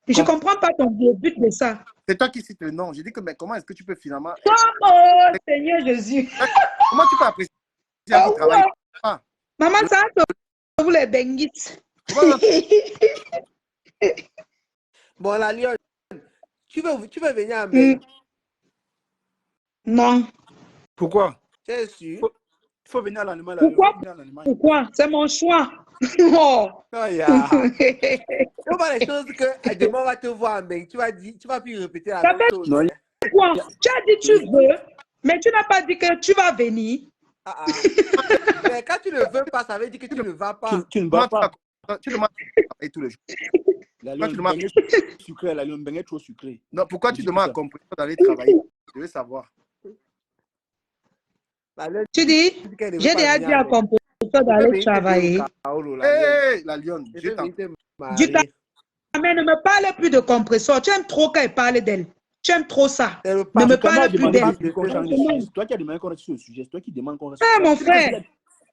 Je ne comprends pas ton but de ça. C'est toi qui cites le nom. Je dis que mais comment est-ce que tu peux finalement. Oh, Seigneur Jésus. Comment tu peux apprécier le travail? Maman, ça vous les benguis. Bon, la Lyon, tu veux venir à Mbeng? Non. Pourquoi? C'est sûr. Il faut venir à l'animal. Pourquoi? C'est mon choix. Oh. C'est pas les choses que demain on va te voir à Mbeng. Tu vas plus répéter la même chose. Non. Quoi? Tu as dit tu veux, mais tu n'as pas dit que tu vas venir. Mais quand tu ne veux pas, ça veut dire que tu ne vas pas. Tu ne vas pas. Tu demandes et tous les jours. La Lyon est trop sucrée. Non, pourquoi tu demandes à comprendre d'aller travailler? Je veux savoir. Tu dis, j'ai déjà dit à Compo compresseur d'aller travailler. Hé, la lionne, je t'en... Mais ne me parle plus de compresseur. Tu aimes trop quand elle parle d'elle. Tu aimes trop ça. Ne me parle plus d'elle. C'est toi qui as demandé qu'on reste sur le sujet. C'est toi qui demandes qu'on reste sur le sujet. Mon frère.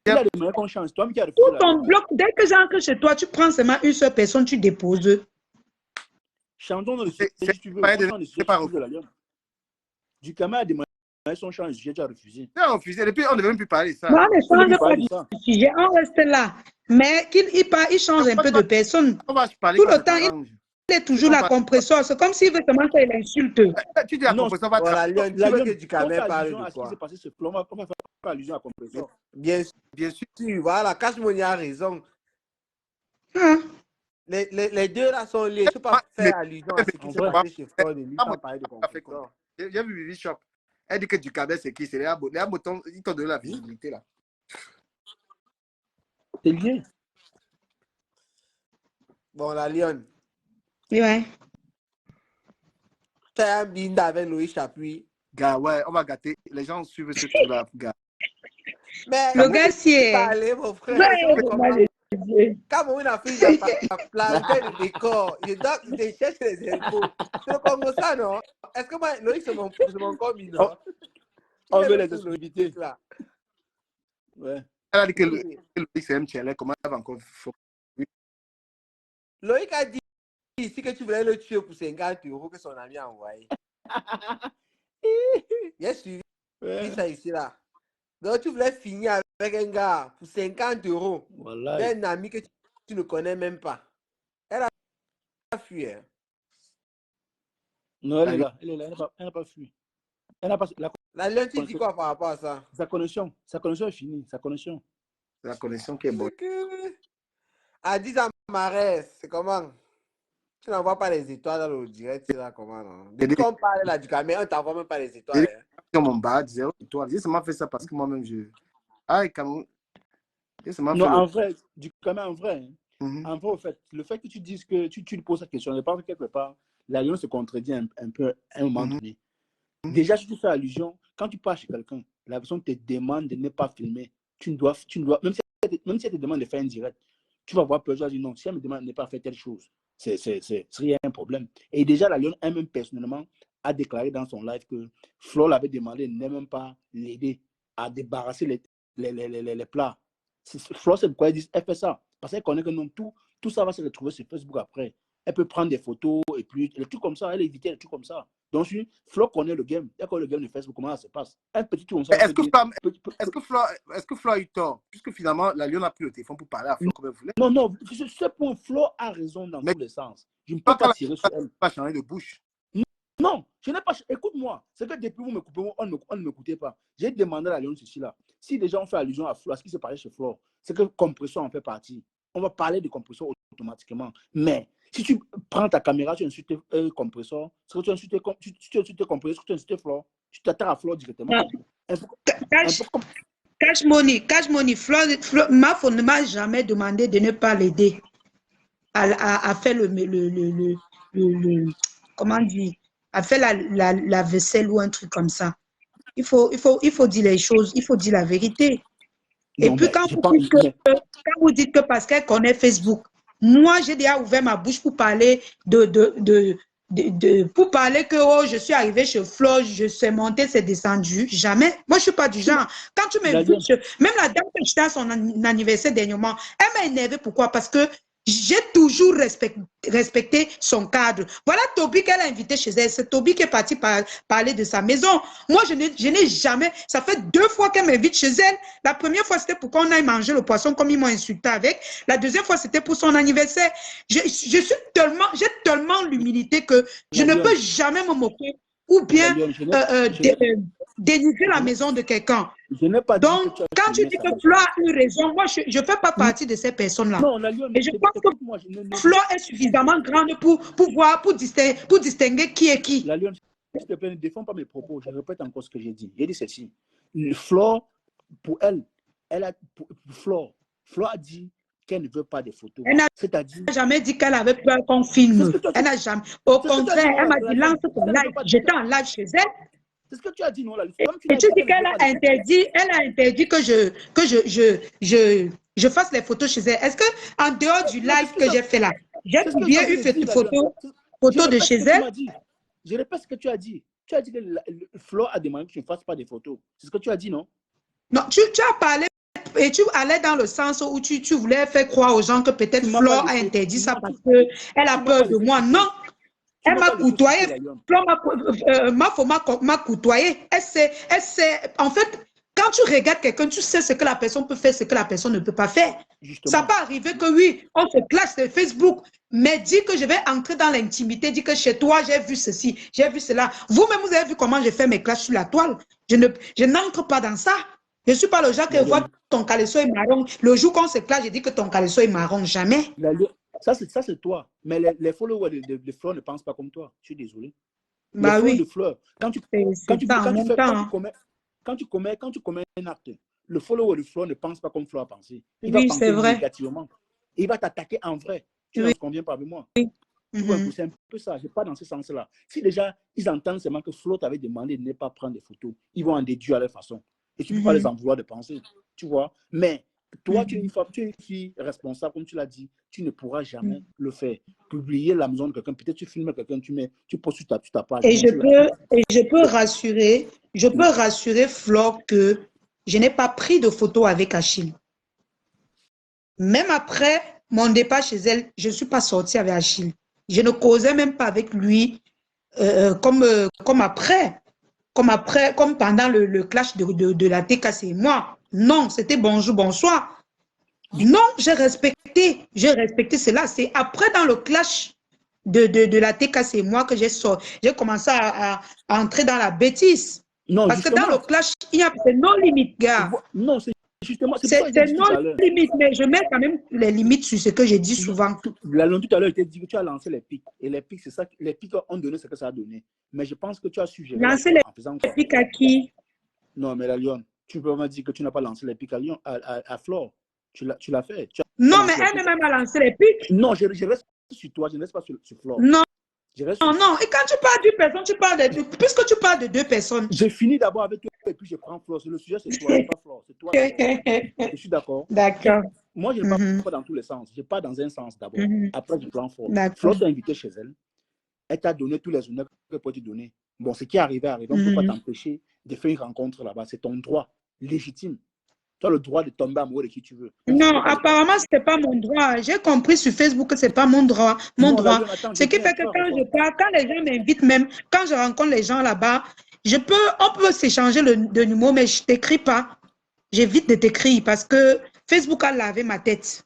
Il a demandé qu'on change. Toi qui as refusé. Tout ton bloc, dès que j'entre chez toi, tu prends seulement une seule personne, tu déposes. Changeons dans le sujet si tu veux. C'est pas de la lionne. Du Kama a demandé son change. J'ai déjà refusé. Tu as refusé. Depuis, on ne devait même plus parler de ça. Non, on ne change pas du sujet. On reste là. Mais il change un peu de personne. On va parler tout le temps, il est toujours la compresseur. C'est comme s'il veut seulement faire l'insulte. Tu dis la compresseur va la lionne que du Kama parle de quoi? Ce qui s'est passé, ce plan, on va faire allusion à la compresseur. Bien sûr. Voilà, Cash-Money a raison. Les deux là sont liés. Je ne peux pas faire allusion à ce qui s'est passé chez Ford et lui sans parler de compresseur. J'ai vu Vivi Shop. Elle dit que du Kama, c'est qui? C'est les Abotons. Ils t'ont donné la visibilité là. C'est lié. Bon, la lionne. Ouais. Tu as un binda avec Loïc Chapuis. Gars, ouais, on va gâter. Les gens suivent ce truc-là, gars. Mais le gars, c'est. Parler, mon frère. Quand on a fait la planter le décor, je cherche les infos. C'est le Congo ça, non? Est-ce que moi, Loïc, c'est mon commis, non? On veut les exclusivités. Ouais. Elle a dit que Loïc, c'est MTL. Comment elle va encore. Loïc a dit ici que tu voulais le tuer pour 50 € que son ami a envoyé. Il a suivi ça ici là. Donc tu voulais finir avec un gars pour 50 €. Voilà. Un ami que tu ne connais même pas. Elle a fui. Hein. Non, elle est là. Elle n'a pas fui. Elle n'a pas. La lionne, tu dis quoi par rapport à ça? Sa connexion est finie. Sa connexion. La connexion qui est bonne. À 10 ans, Marès, c'est comment? Tu n'envoies pas les étoiles dans le direct, c'est là comment, non? Depuis qu'on parle là du caméra, on t'envoie même pas les étoiles. Sur mon bas, 0 étoiles. J'ai seulement fait ça parce que moi-même, Cameroun. Non, en vrai, du caméra, en vrai. En vrai, au fait, le fait que tu dises que tu poses cette question, je pense que quelque part, la lionne se contredit un peu à un moment donné. Déjà, si tu fais allusion, quand tu pars chez quelqu'un, la personne te demande de ne pas filmer. Tu ne dois, même si elle te demande de faire un direct, tu vas avoir peur, tu vas dire non, si elle me demande de ne pas faire telle chose, c'est rien un problème. Et déjà, la lionne elle-même, personnellement, a déclaré dans son live que Flo l'avait demandé de ne même pas l'aider à débarrasser les plats. Flo, c'est pourquoi elle fait ça. Parce qu'elle connaît que non, tout ça va se retrouver sur Facebook après. Elle peut prendre des photos et puis les trucs comme ça, elle évite les trucs comme ça. Donc, Flo connaît le game. Elle connaît le game de Facebook, comment ça se passe. Un petit truc comme ça. Est-ce que Flo a eu tort? Puisque finalement, la lionne a pris le téléphone pour parler à Flo comme elle voulait. Non, ce point, Flo a raison dans tous les sens. Je ne peux pas tirer sur elle. Pas changer de bouche. Non, je n'ai pas. Écoute-moi, c'est que depuis vous me coupez, on ne m'écoutait pas. J'ai demandé à la lionne ceci là. Si déjà on fait allusion à Flo, à ce qui s'est passé chez Flo, c'est que compression en fait partie. On va parler de compression automatiquement. Mais si tu prends ta caméra, tu insultes compresseur, c'est que tu insultes compresseur, tu insultes Flo, tu t'attaques à Flo directement. Cash money, Flo, Mafo ne m'a jamais demandé de ne pas l'aider à faire comment dire, à faire la vaisselle ou un truc comme ça. Il faut dire les choses, il faut dire la vérité. Et non, puis quand vous dites que parce qu'elle connaît Facebook, moi j'ai déjà ouvert ma bouche pour parler pour parler que oh, je suis arrivée chez Flo, je suis montée, c'est descendu. Jamais. Moi je suis pas du genre. Quand tu m'invites, même la dame que j'étais à son anniversaire dernièrement, elle m'a énervée. Pourquoi? Parce que j'ai toujours respecté son cadre. Voilà Toby qu'elle a invité chez elle. C'est Toby qui est parti parler de sa maison. Moi, je n'ai jamais... Ça fait 2 fois qu'elle m'invite chez elle. La première fois, c'était pour qu'on aille manger le poisson comme ils m'ont insulté avec. La deuxième fois, c'était pour son anniversaire. J'ai tellement l'humilité que je ne peux jamais me moquer ou bien dénigrer la maison de quelqu'un. Donc, quand tu dis que Flo a eu raison, moi, je ne fais pas partie de ces personnes-là. Et je pense que Flo est suffisamment grande pour distinguer qui est qui. La Lyon, s'il te plaît, ne défends pas mes propos. Je répète encore ce que j'ai dit. J'ai dit ceci. Flo, pour elle Flo a dit qu'elle ne veut pas des photos. Elle n'a jamais dit qu'elle avait peur qu'on filme. Elle n'a jamais. Au contraire, elle m'a dit lance ton live. J'étais en live chez elle. C'est ce que tu as dit, non? Là. Et tu dis qu'elle a interdit que je fasse les photos chez elle. Est-ce que en dehors du live que j'ai fait là, j'ai bien eu cette photo de chez elle? Je répète ce que tu as dit. Tu as dit que Flo a demandé que tu ne fasses pas des photos. C'est ce que tu as dit, non? Non, tu as parlé et tu allais dans le sens où tu voulais faire croire aux gens que peut-être Flo a interdit ça parce qu'elle a peur de moi. Non, elle m'a côtoyé. Flo m'a côtoyé. En fait, quand tu regardes quelqu'un, tu sais ce que la personne peut faire, ce que la personne ne peut pas faire. Justement. Ça peut arriver que oui, on se clash sur Facebook, mais dis que je vais entrer dans l'intimité, dis que chez toi, j'ai vu ceci, j'ai vu cela. Vous-même, vous avez vu comment j'ai fait mes clashs sur la toile. Je n'entre pas dans ça. Je ne suis pas le genre qui voit ton caleçon est marron. Le jour qu'on se clash, je dis que ton caleçon est marron. Jamais. Ça, c'est toi. Mais les followers de Fleur ne pensent pas comme toi. Je suis désolé. Bah oui. De Fleur, quand tu commets un acte, le follower de Fleur ne pense pas comme Fleur a pensé. Il va penser négativement. Il va t'attaquer en vrai. Tu n'en conviens pas avec moi. C'est un peu ça. Je n'ai pas dans ce sens-là. Si déjà, ils entendent seulement que Flo t'avait demandé de ne pas prendre des photos, ils vont en déduire à leur façon. Et tu ne peux pas les en vouloir de penser. Tu vois? Mais toi, tu es une fille responsable, comme tu l'as dit. Tu ne pourras jamais le faire. Publier la maison de quelqu'un, peut-être tu filmes quelqu'un, tu postes sur ta page. Et je peux rassurer Flo que je n'ai pas pris de photos avec Achille. Même après mon départ chez elle, je ne suis pas sortie avec Achille. Je ne causais même pas avec lui comme pendant le clash de la TKC et moi. Non, c'était bonjour, bonsoir. Non, j'ai respecté cela. C'est après dans le clash de la TKC et moi que j'ai commencé à entrer dans la bêtise. Non, parce que dans le clash, c'est non limite, gars. Non, c'est justement, c'est non limite, mais je mets quand même les limites sur ce que j'ai dit souvent. Tout à l'heure, il t'a dit que tu as lancé les pics. Et les pics, c'est ça. Les pics ont donné ce que ça a donné. Mais je pense que tu as suggéré. Lancer les pics à qui? Non, mais la Lyon, tu peux me dire que tu n'as pas lancé les pics à Flore. Tu l'as fait. Non, mais elle-même a lancé les pics. Non, je reste sur toi, je ne reste pas sur Flore. Non. Non, et quand tu parles d'une personne, tu parles de deux. Puisque tu parles de deux personnes. J'ai fini d'abord avec toi et puis je prends Flore. Le sujet, c'est toi, pas Flore. C'est toi. Je suis d'accord. D'accord. Moi, je ne pars pas dans tous les sens. Je pars dans un sens d'abord. Après, je prends Flore. Flore t'a invité chez elle. Elle t'a donné tous les honneurs qu'elle peut te donner. Bon, ce qui est arrivé. On ne peut pas t'empêcher de faire une rencontre là-bas. C'est ton droit légitime. Tu as le droit de tomber amoureux de qui tu veux. Non, apparemment, ce n'est pas mon droit. J'ai compris sur Facebook que ce n'est pas mon droit. Ce qui fait que quand je pars, quand les gens m'invitent même, quand je rencontre les gens là-bas, on peut s'échanger de numéro, mais je ne t'écris pas. J'évite de t'écrire parce que Facebook a lavé ma tête.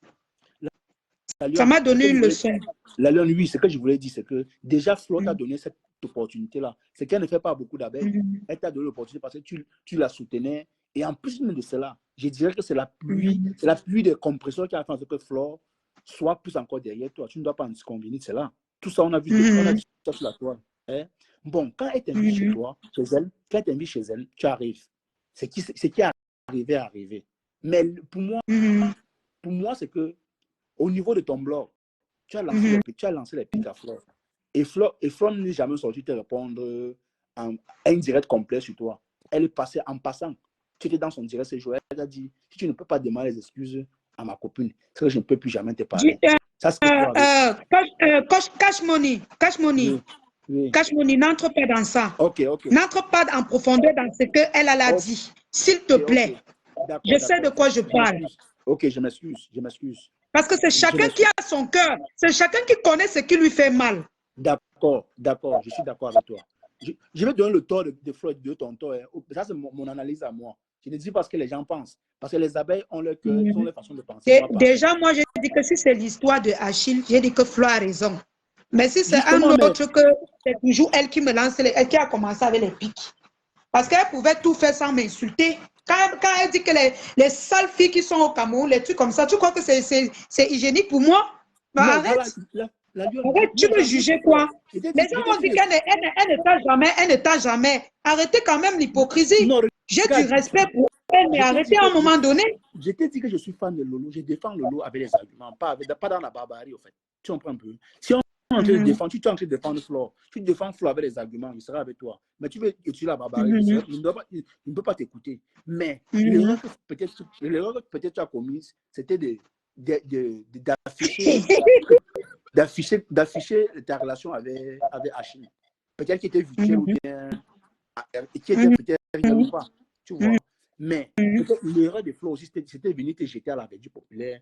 Ça m'a donné une leçon. La Lyon, oui, ce que je voulais dire, c'est que déjà, Flo t'a donné cette opportunité-là. C'est qu'elle ne fait pas beaucoup d'abeilles. Elle t'a donné l'opportunité parce que tu la soutenais. Et en plus de cela, je dirais que c'est la pluie de compression qui a fait que Flore soit plus encore derrière toi. Tu ne dois pas en convenir de cela. Tout ça, on a vu ça sur la toile. Hein? Bon, quand elle t'invite chez toi, chez elle, tu arrives. Ce qui est arrivé. Mais pour moi, c'est que au niveau de ton blog, tu as lancé les pics à Flore. Et Flore n'est jamais sorti te répondre à un direct complet sur toi. Elle est passée en passant. Tu étais dans son direct ce jour, elle a dit, si tu ne peux pas demander les excuses à ma copine, c'est que je ne peux plus jamais te parler. Cash Money. Oui. Cash Money, n'entre pas dans ça. N'entre pas en profondeur dans ce qu'elle a dit. S'il te plaît. Je sais de quoi je parle. Ok, je m'excuse. Parce que c'est chacun qui a son cœur. C'est chacun qui connaît ce qui lui fait mal. D'accord. Je suis d'accord avec toi. Je vais donner le tort de Floyd de ton tort. Ça, c'est mon analyse à moi. Je ne dis pas ce que les gens pensent. Parce que les abeilles ont leur cœur, ont leur façon de penser. Déjà, moi, j'ai dit que si c'est l'histoire de Achille, j'ai dit que Flo a raison. Mais si c'est un autre que c'est toujours elle qui me lance, elle qui a commencé avec les pics. Parce qu'elle pouvait tout faire sans m'insulter. Quand elle dit que les sales filles qui sont au Cameroun, les trucs comme ça, tu crois que c'est hygiénique pour moi? Arrête. Arrête, tu veux juger quoi? Les gens vont dire qu'elle ne t'a jamais. Arrêtez quand même l'hypocrisie. J'ai du respect pour elle, mais arrêtez à un moment donné. Je t'ai dit que je suis fan de Lolo. Je défends Lolo avec les arguments, pas dans la barbarie, en fait. Tu comprends un peu? Si on en train de défendre, tu es en train de défendre Flore. Tu défends Flore avec des arguments, il sera avec toi. Mais tu veux utiliser la barbarie, il ne peut pas t'écouter. Mais l'erreur que peut-être tu as commise, c'était d'afficher ta relation avec Achille. Peut-être qu'il était virtuel ou bien qui était peut-être réel ou pas. Tu vois. Mais peut-être l'erreur de Flore aussi, c'était venir te jeter à la Verdure populaire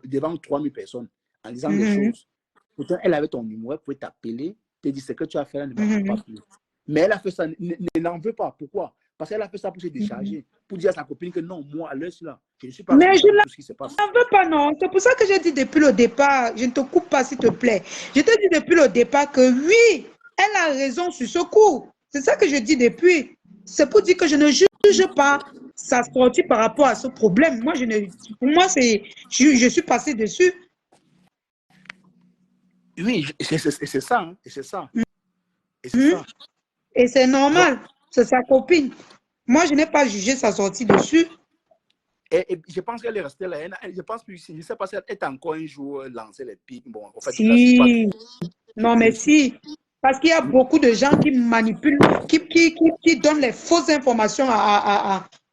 devant 3000 personnes en disant des choses. Pourtant, elle avait ton numéro, elle pouvait t'appeler, te dire ce que tu as fait, elle ne va pas plus. Mais elle a fait ça, ne l'en veut pas. Pourquoi? Parce qu'elle a fait ça pour se décharger, pour dire à sa copine que non, moi, à l'heure là, je ne suis pas Mais je tout ce qui se passe. n'en veux pas, non. C'est pour ça que j'ai dit depuis le départ, je ne te coupe pas, s'il te plaît. Je te dis depuis le départ que oui, elle a raison sur ce coup. C'est ça que je dis depuis. C'est pour dire que je ne juge pas sa sortie par rapport à ce problème. Moi, pour moi, je suis passée dessus. Oui, c'est ça. Hein, et c'est ça. Et c'est ça. Et c'est normal. C'est sa copine. Moi, je n'ai pas jugé sa sortie dessus. Et je pense qu'elle est restée là. Je pense que je ne sais pas si elle est encore un jour lancé les pics. Bon, en fait, si. Non, mais si. Parce qu'il y a beaucoup de gens qui manipulent, qui donnent les fausses informations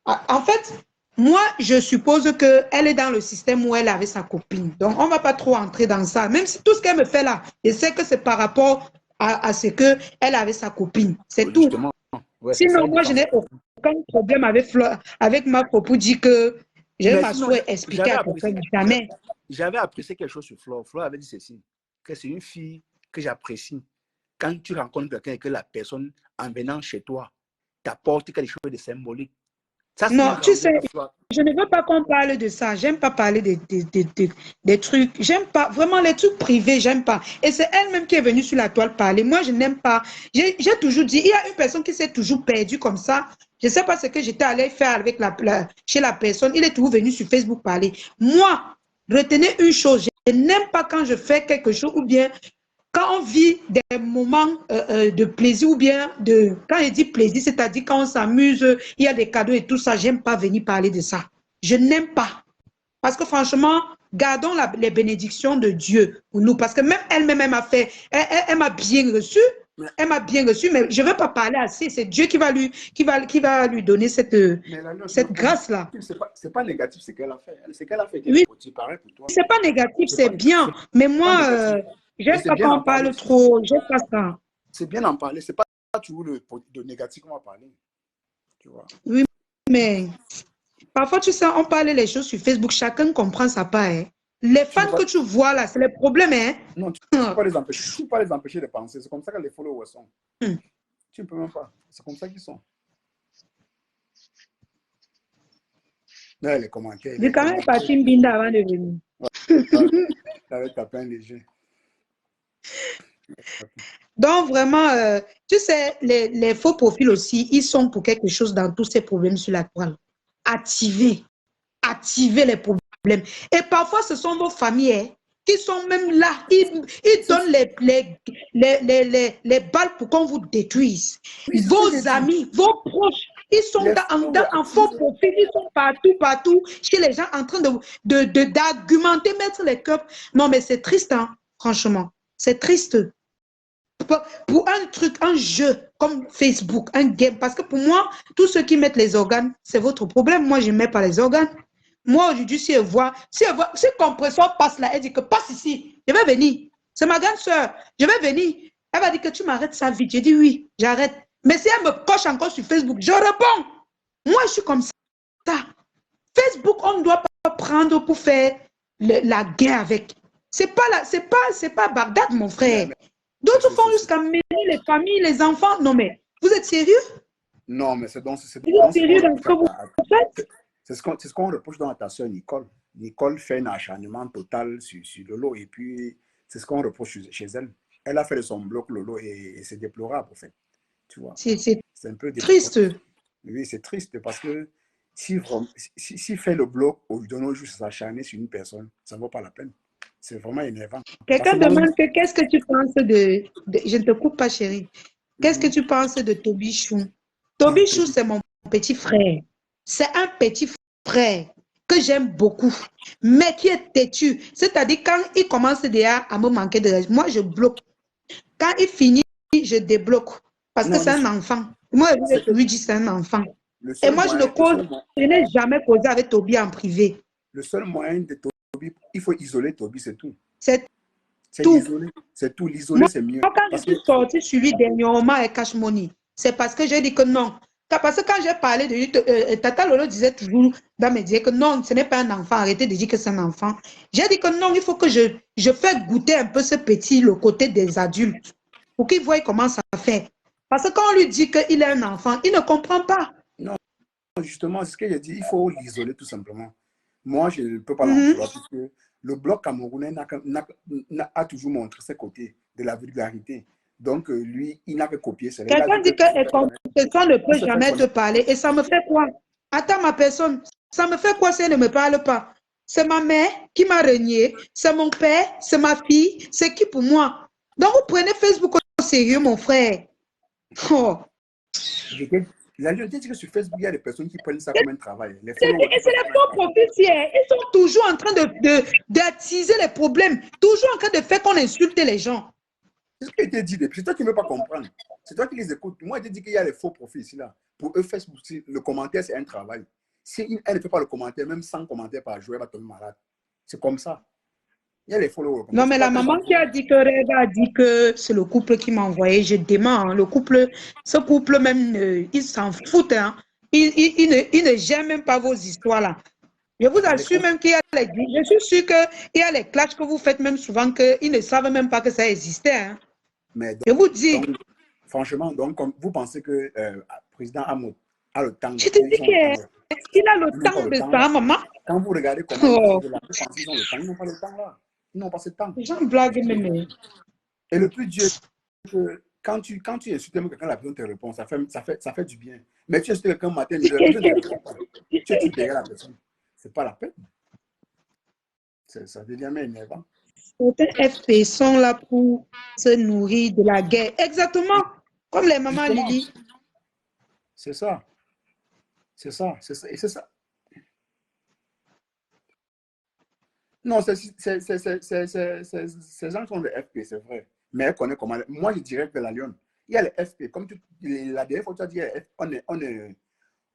En fait, moi, je suppose qu'elle est dans le système où elle avait sa copine. Donc, on ne va pas trop entrer dans ça. Même si tout ce qu'elle me fait là, je sais que c'est par rapport à ce qu'elle avait sa copine. C'est tout. Ouais, sinon, moi, je n'ai aucun problème avec ma propos dit que je vais m'asseoir et expliquer à quelqu'un. Jamais. J'avais apprécié quelque chose sur Flore. Flore avait dit ceci, que c'est une fille que j'apprécie. Quand tu rencontres quelqu'un et que la personne, en venant chez toi, t'apporte quelque chose de symbolique. Ça, non, tu sais, je ne veux pas qu'on parle de ça. J'aime pas parler des trucs. J'aime pas, vraiment, les trucs privés, j'aime pas. Et c'est elle-même qui est venue sur la toile parler. Moi, je n'aime pas. J'ai toujours dit, il y a une personne qui s'est toujours perdue comme ça. Je ne sais pas ce que j'étais allée faire avec chez la personne. Il est toujours venu sur Facebook parler. Moi, retenez une chose. Je n'aime pas quand je fais quelque chose ou bien quand on vit des moments de plaisir ou bien quand je dis plaisir, c'est-à-dire quand on s'amuse, il y a des cadeaux et tout ça, j'aime pas venir parler de ça. Je n'aime pas. Parce que franchement, gardons les bénédictions de Dieu pour nous. Parce que même elle-même, elle m'a bien reçu. Elle m'a bien reçu, mais je ne veux pas parler assez. C'est Dieu qui va lui donner cette grâce-là. C'est pas négatif ce qu'elle a fait. Ce qu'elle a fait, oui. Pareil pour toi. C'est pas négatif, c'est bien. Mais moi, j'aime pas quand on parle trop. J'aime pas ça. C'est bien d'en parler. C'est pas toujours de négatif qu'on va parler. Tu vois. Oui, mais parfois, tu sais, on parle les choses sur Facebook. Chacun comprend sa part. Hein. Les fans que tu vois là, c'est les problèmes. Hein? Non, tu ne peux pas les empêcher. Tu peux pas les empêcher de penser. C'est comme ça que les followers sont. Tu ne peux même pas. C'est comme ça qu'ils sont. Là, les commentaires. J'ai quand même parti une binda avant de venir. Avec ta peine léger. Donc, vraiment, tu sais, les faux profils aussi, ils sont pour quelque chose dans tous ces problèmes sur la toile. Activer les problèmes. Et parfois, ce sont vos familles hein, qui sont même là. Ils donnent les balles pour qu'on vous détruise. Oui, vos amis, vos proches, ils sont en faux profil, ils sont partout, chez les gens en train d'argumenter, mettre les cœurs. Non, mais c'est triste, hein, franchement. C'est triste. Pour un truc, un jeu comme Facebook, un game, parce que pour moi, tous ceux qui mettent les organes, c'est votre problème. Moi, je ne mets pas les organes. Moi, aujourd'hui, si compresseur passe là, elle dit que passe ici, je vais venir. C'est ma grande soeur, je vais venir. Elle va dire que tu m'arrêtes ça vite. J'ai dit oui, j'arrête. Mais si elle me coche encore sur Facebook, je réponds. Moi, je suis comme ça. Facebook, on ne doit pas prendre pour faire la guerre avec. C'est pas Bagdad, mon frère. D'autres font jusqu'à mener les familles, les enfants. Non, mais vous êtes sérieux? Non, mais c'est donc... Vous êtes sérieux dans ce que vous faites? C'est ce qu'on reproche dans ta soeur Nicole. Nicole fait un acharnement total sur Lolo et puis c'est ce qu'on reproche chez elle. Elle a fait de son bloc Lolo et c'est déplorable, en fait. Tu vois. C'est un peu triste. Oui, c'est triste parce que si fait le bloc ou lui donne juste s'acharner sur une personne, ça ne vaut pas la peine. C'est vraiment énervant. Quelqu'un demande que qu'est-ce que tu penses de... Je ne te coupe pas, chérie. Qu'est-ce que tu penses de Tobichou? Tobichou, c'est mon petit frère. C'est un petit frère. que j'aime beaucoup, mais qui est têtu. C'est-à-dire, quand il commence déjà à me manquer de respect, moi, je bloque. Quand il finit, je débloque. Parce que Non, c'est un enfant. Moi, je lui dis c'est un enfant. Et moi, je ne cause, je n'ai jamais causé avec Toby en privé. Le seul moyen de Toby, il faut isoler Toby, c'est tout. C'est tout. C'est tout. L'isoler, c'est mieux. Moi, quand je suis sortie sur lui dernièrement avec Cash Money, c'est parce que j'ai dit que non. Parce que quand j'ai parlé de lui, Tata Lolo disait toujours dans mes disait que non, ce n'est pas un enfant. Arrêtez de dire que c'est un enfant. J'ai dit que non, il faut que je fasse goûter un peu ce petit, le côté des adultes, pour qu'il voie comment ça fait. Parce que quand on lui dit qu'il est un enfant, il ne comprend pas. Non, justement, c'est ce que j'ai dit. Il faut l'isoler tout simplement. Moi, je ne peux pas l'employer parce que le bloc camerounais a toujours montré ses côtés de la vulgarité. Donc, lui, il n'a que copié. Quelqu'un dit que ça ne peut jamais te parler. Et ça me fait quoi? Attends, ma personne, ça me fait quoi si elle ne me parle pas? C'est ma mère qui m'a renié, c'est mon père, c'est ma fille, c'est qui pour moi? Donc, vous prenez Facebook au sérieux, mon frère. Oh. La réalité, c'est que sur Facebook, il y a des personnes qui prennent ça comme un travail. Et c'est les faux professionnels. Ils sont toujours en train d'attiser les problèmes, toujours en train de faire qu'on insulte les gens. C'est ce qui a été dit depuis. C'est toi qui ne veux pas comprendre. C'est toi qui les écoutes. Moi, je dit qu'il y a les faux profils ici. Là. Pour eux, Facebook, le commentaire, c'est un travail. Si elle ne fait pas le commentaire, même sans commentaire par jour, elle va tomber malade. C'est comme ça. Il y a les followers. Non, mais la maman qui a dit que Rêve a dit que c'est le couple qui m'a envoyé. Je demande, le couple, ce couple même, ils s'en foutent. Hein. Ils ne gèrent même pas vos histoires là. Je vous assure même qu'il y a les... Je suis sûr qu'il y a les clashs que vous faites même souvent qu'ils ne savent même pas que ça existait. Hein. Mais donc, je vous dis. Donc, franchement, donc, vous pensez que le président Hamoud a le temps. Je te dis qu'il a le temps de ça, maman. Quand vous regardez comment ils pensent qu'ils ont le temps, ils n'ont pas le temps là. Ils n'ont pas ce temps. Les gens blaguent même. Et le plus dur, c'est que quand tu insultes quelqu'un, la personne te répond, ça fait du bien. Mais tu insultes quelqu'un matin, la personne ne répond pas. Tu derrière la personne. C'est pas la peine. Ça devient même énervant. Certains FP sont là pour se nourrir de la guerre. Exactement. Comme les mamans Lily. C'est ça. C'est ça. Et c'est ça. Non, ces gens sont des FP, c'est vrai. Mais elle connaît comment. Moi, je dirais que la Lyon, il y a les FP. Comme la dernière fois, tu as dit,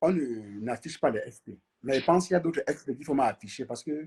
on n'affiche pas les FP. Mais je pense qu'il y a d'autres FP qu'il faut m'afficher parce que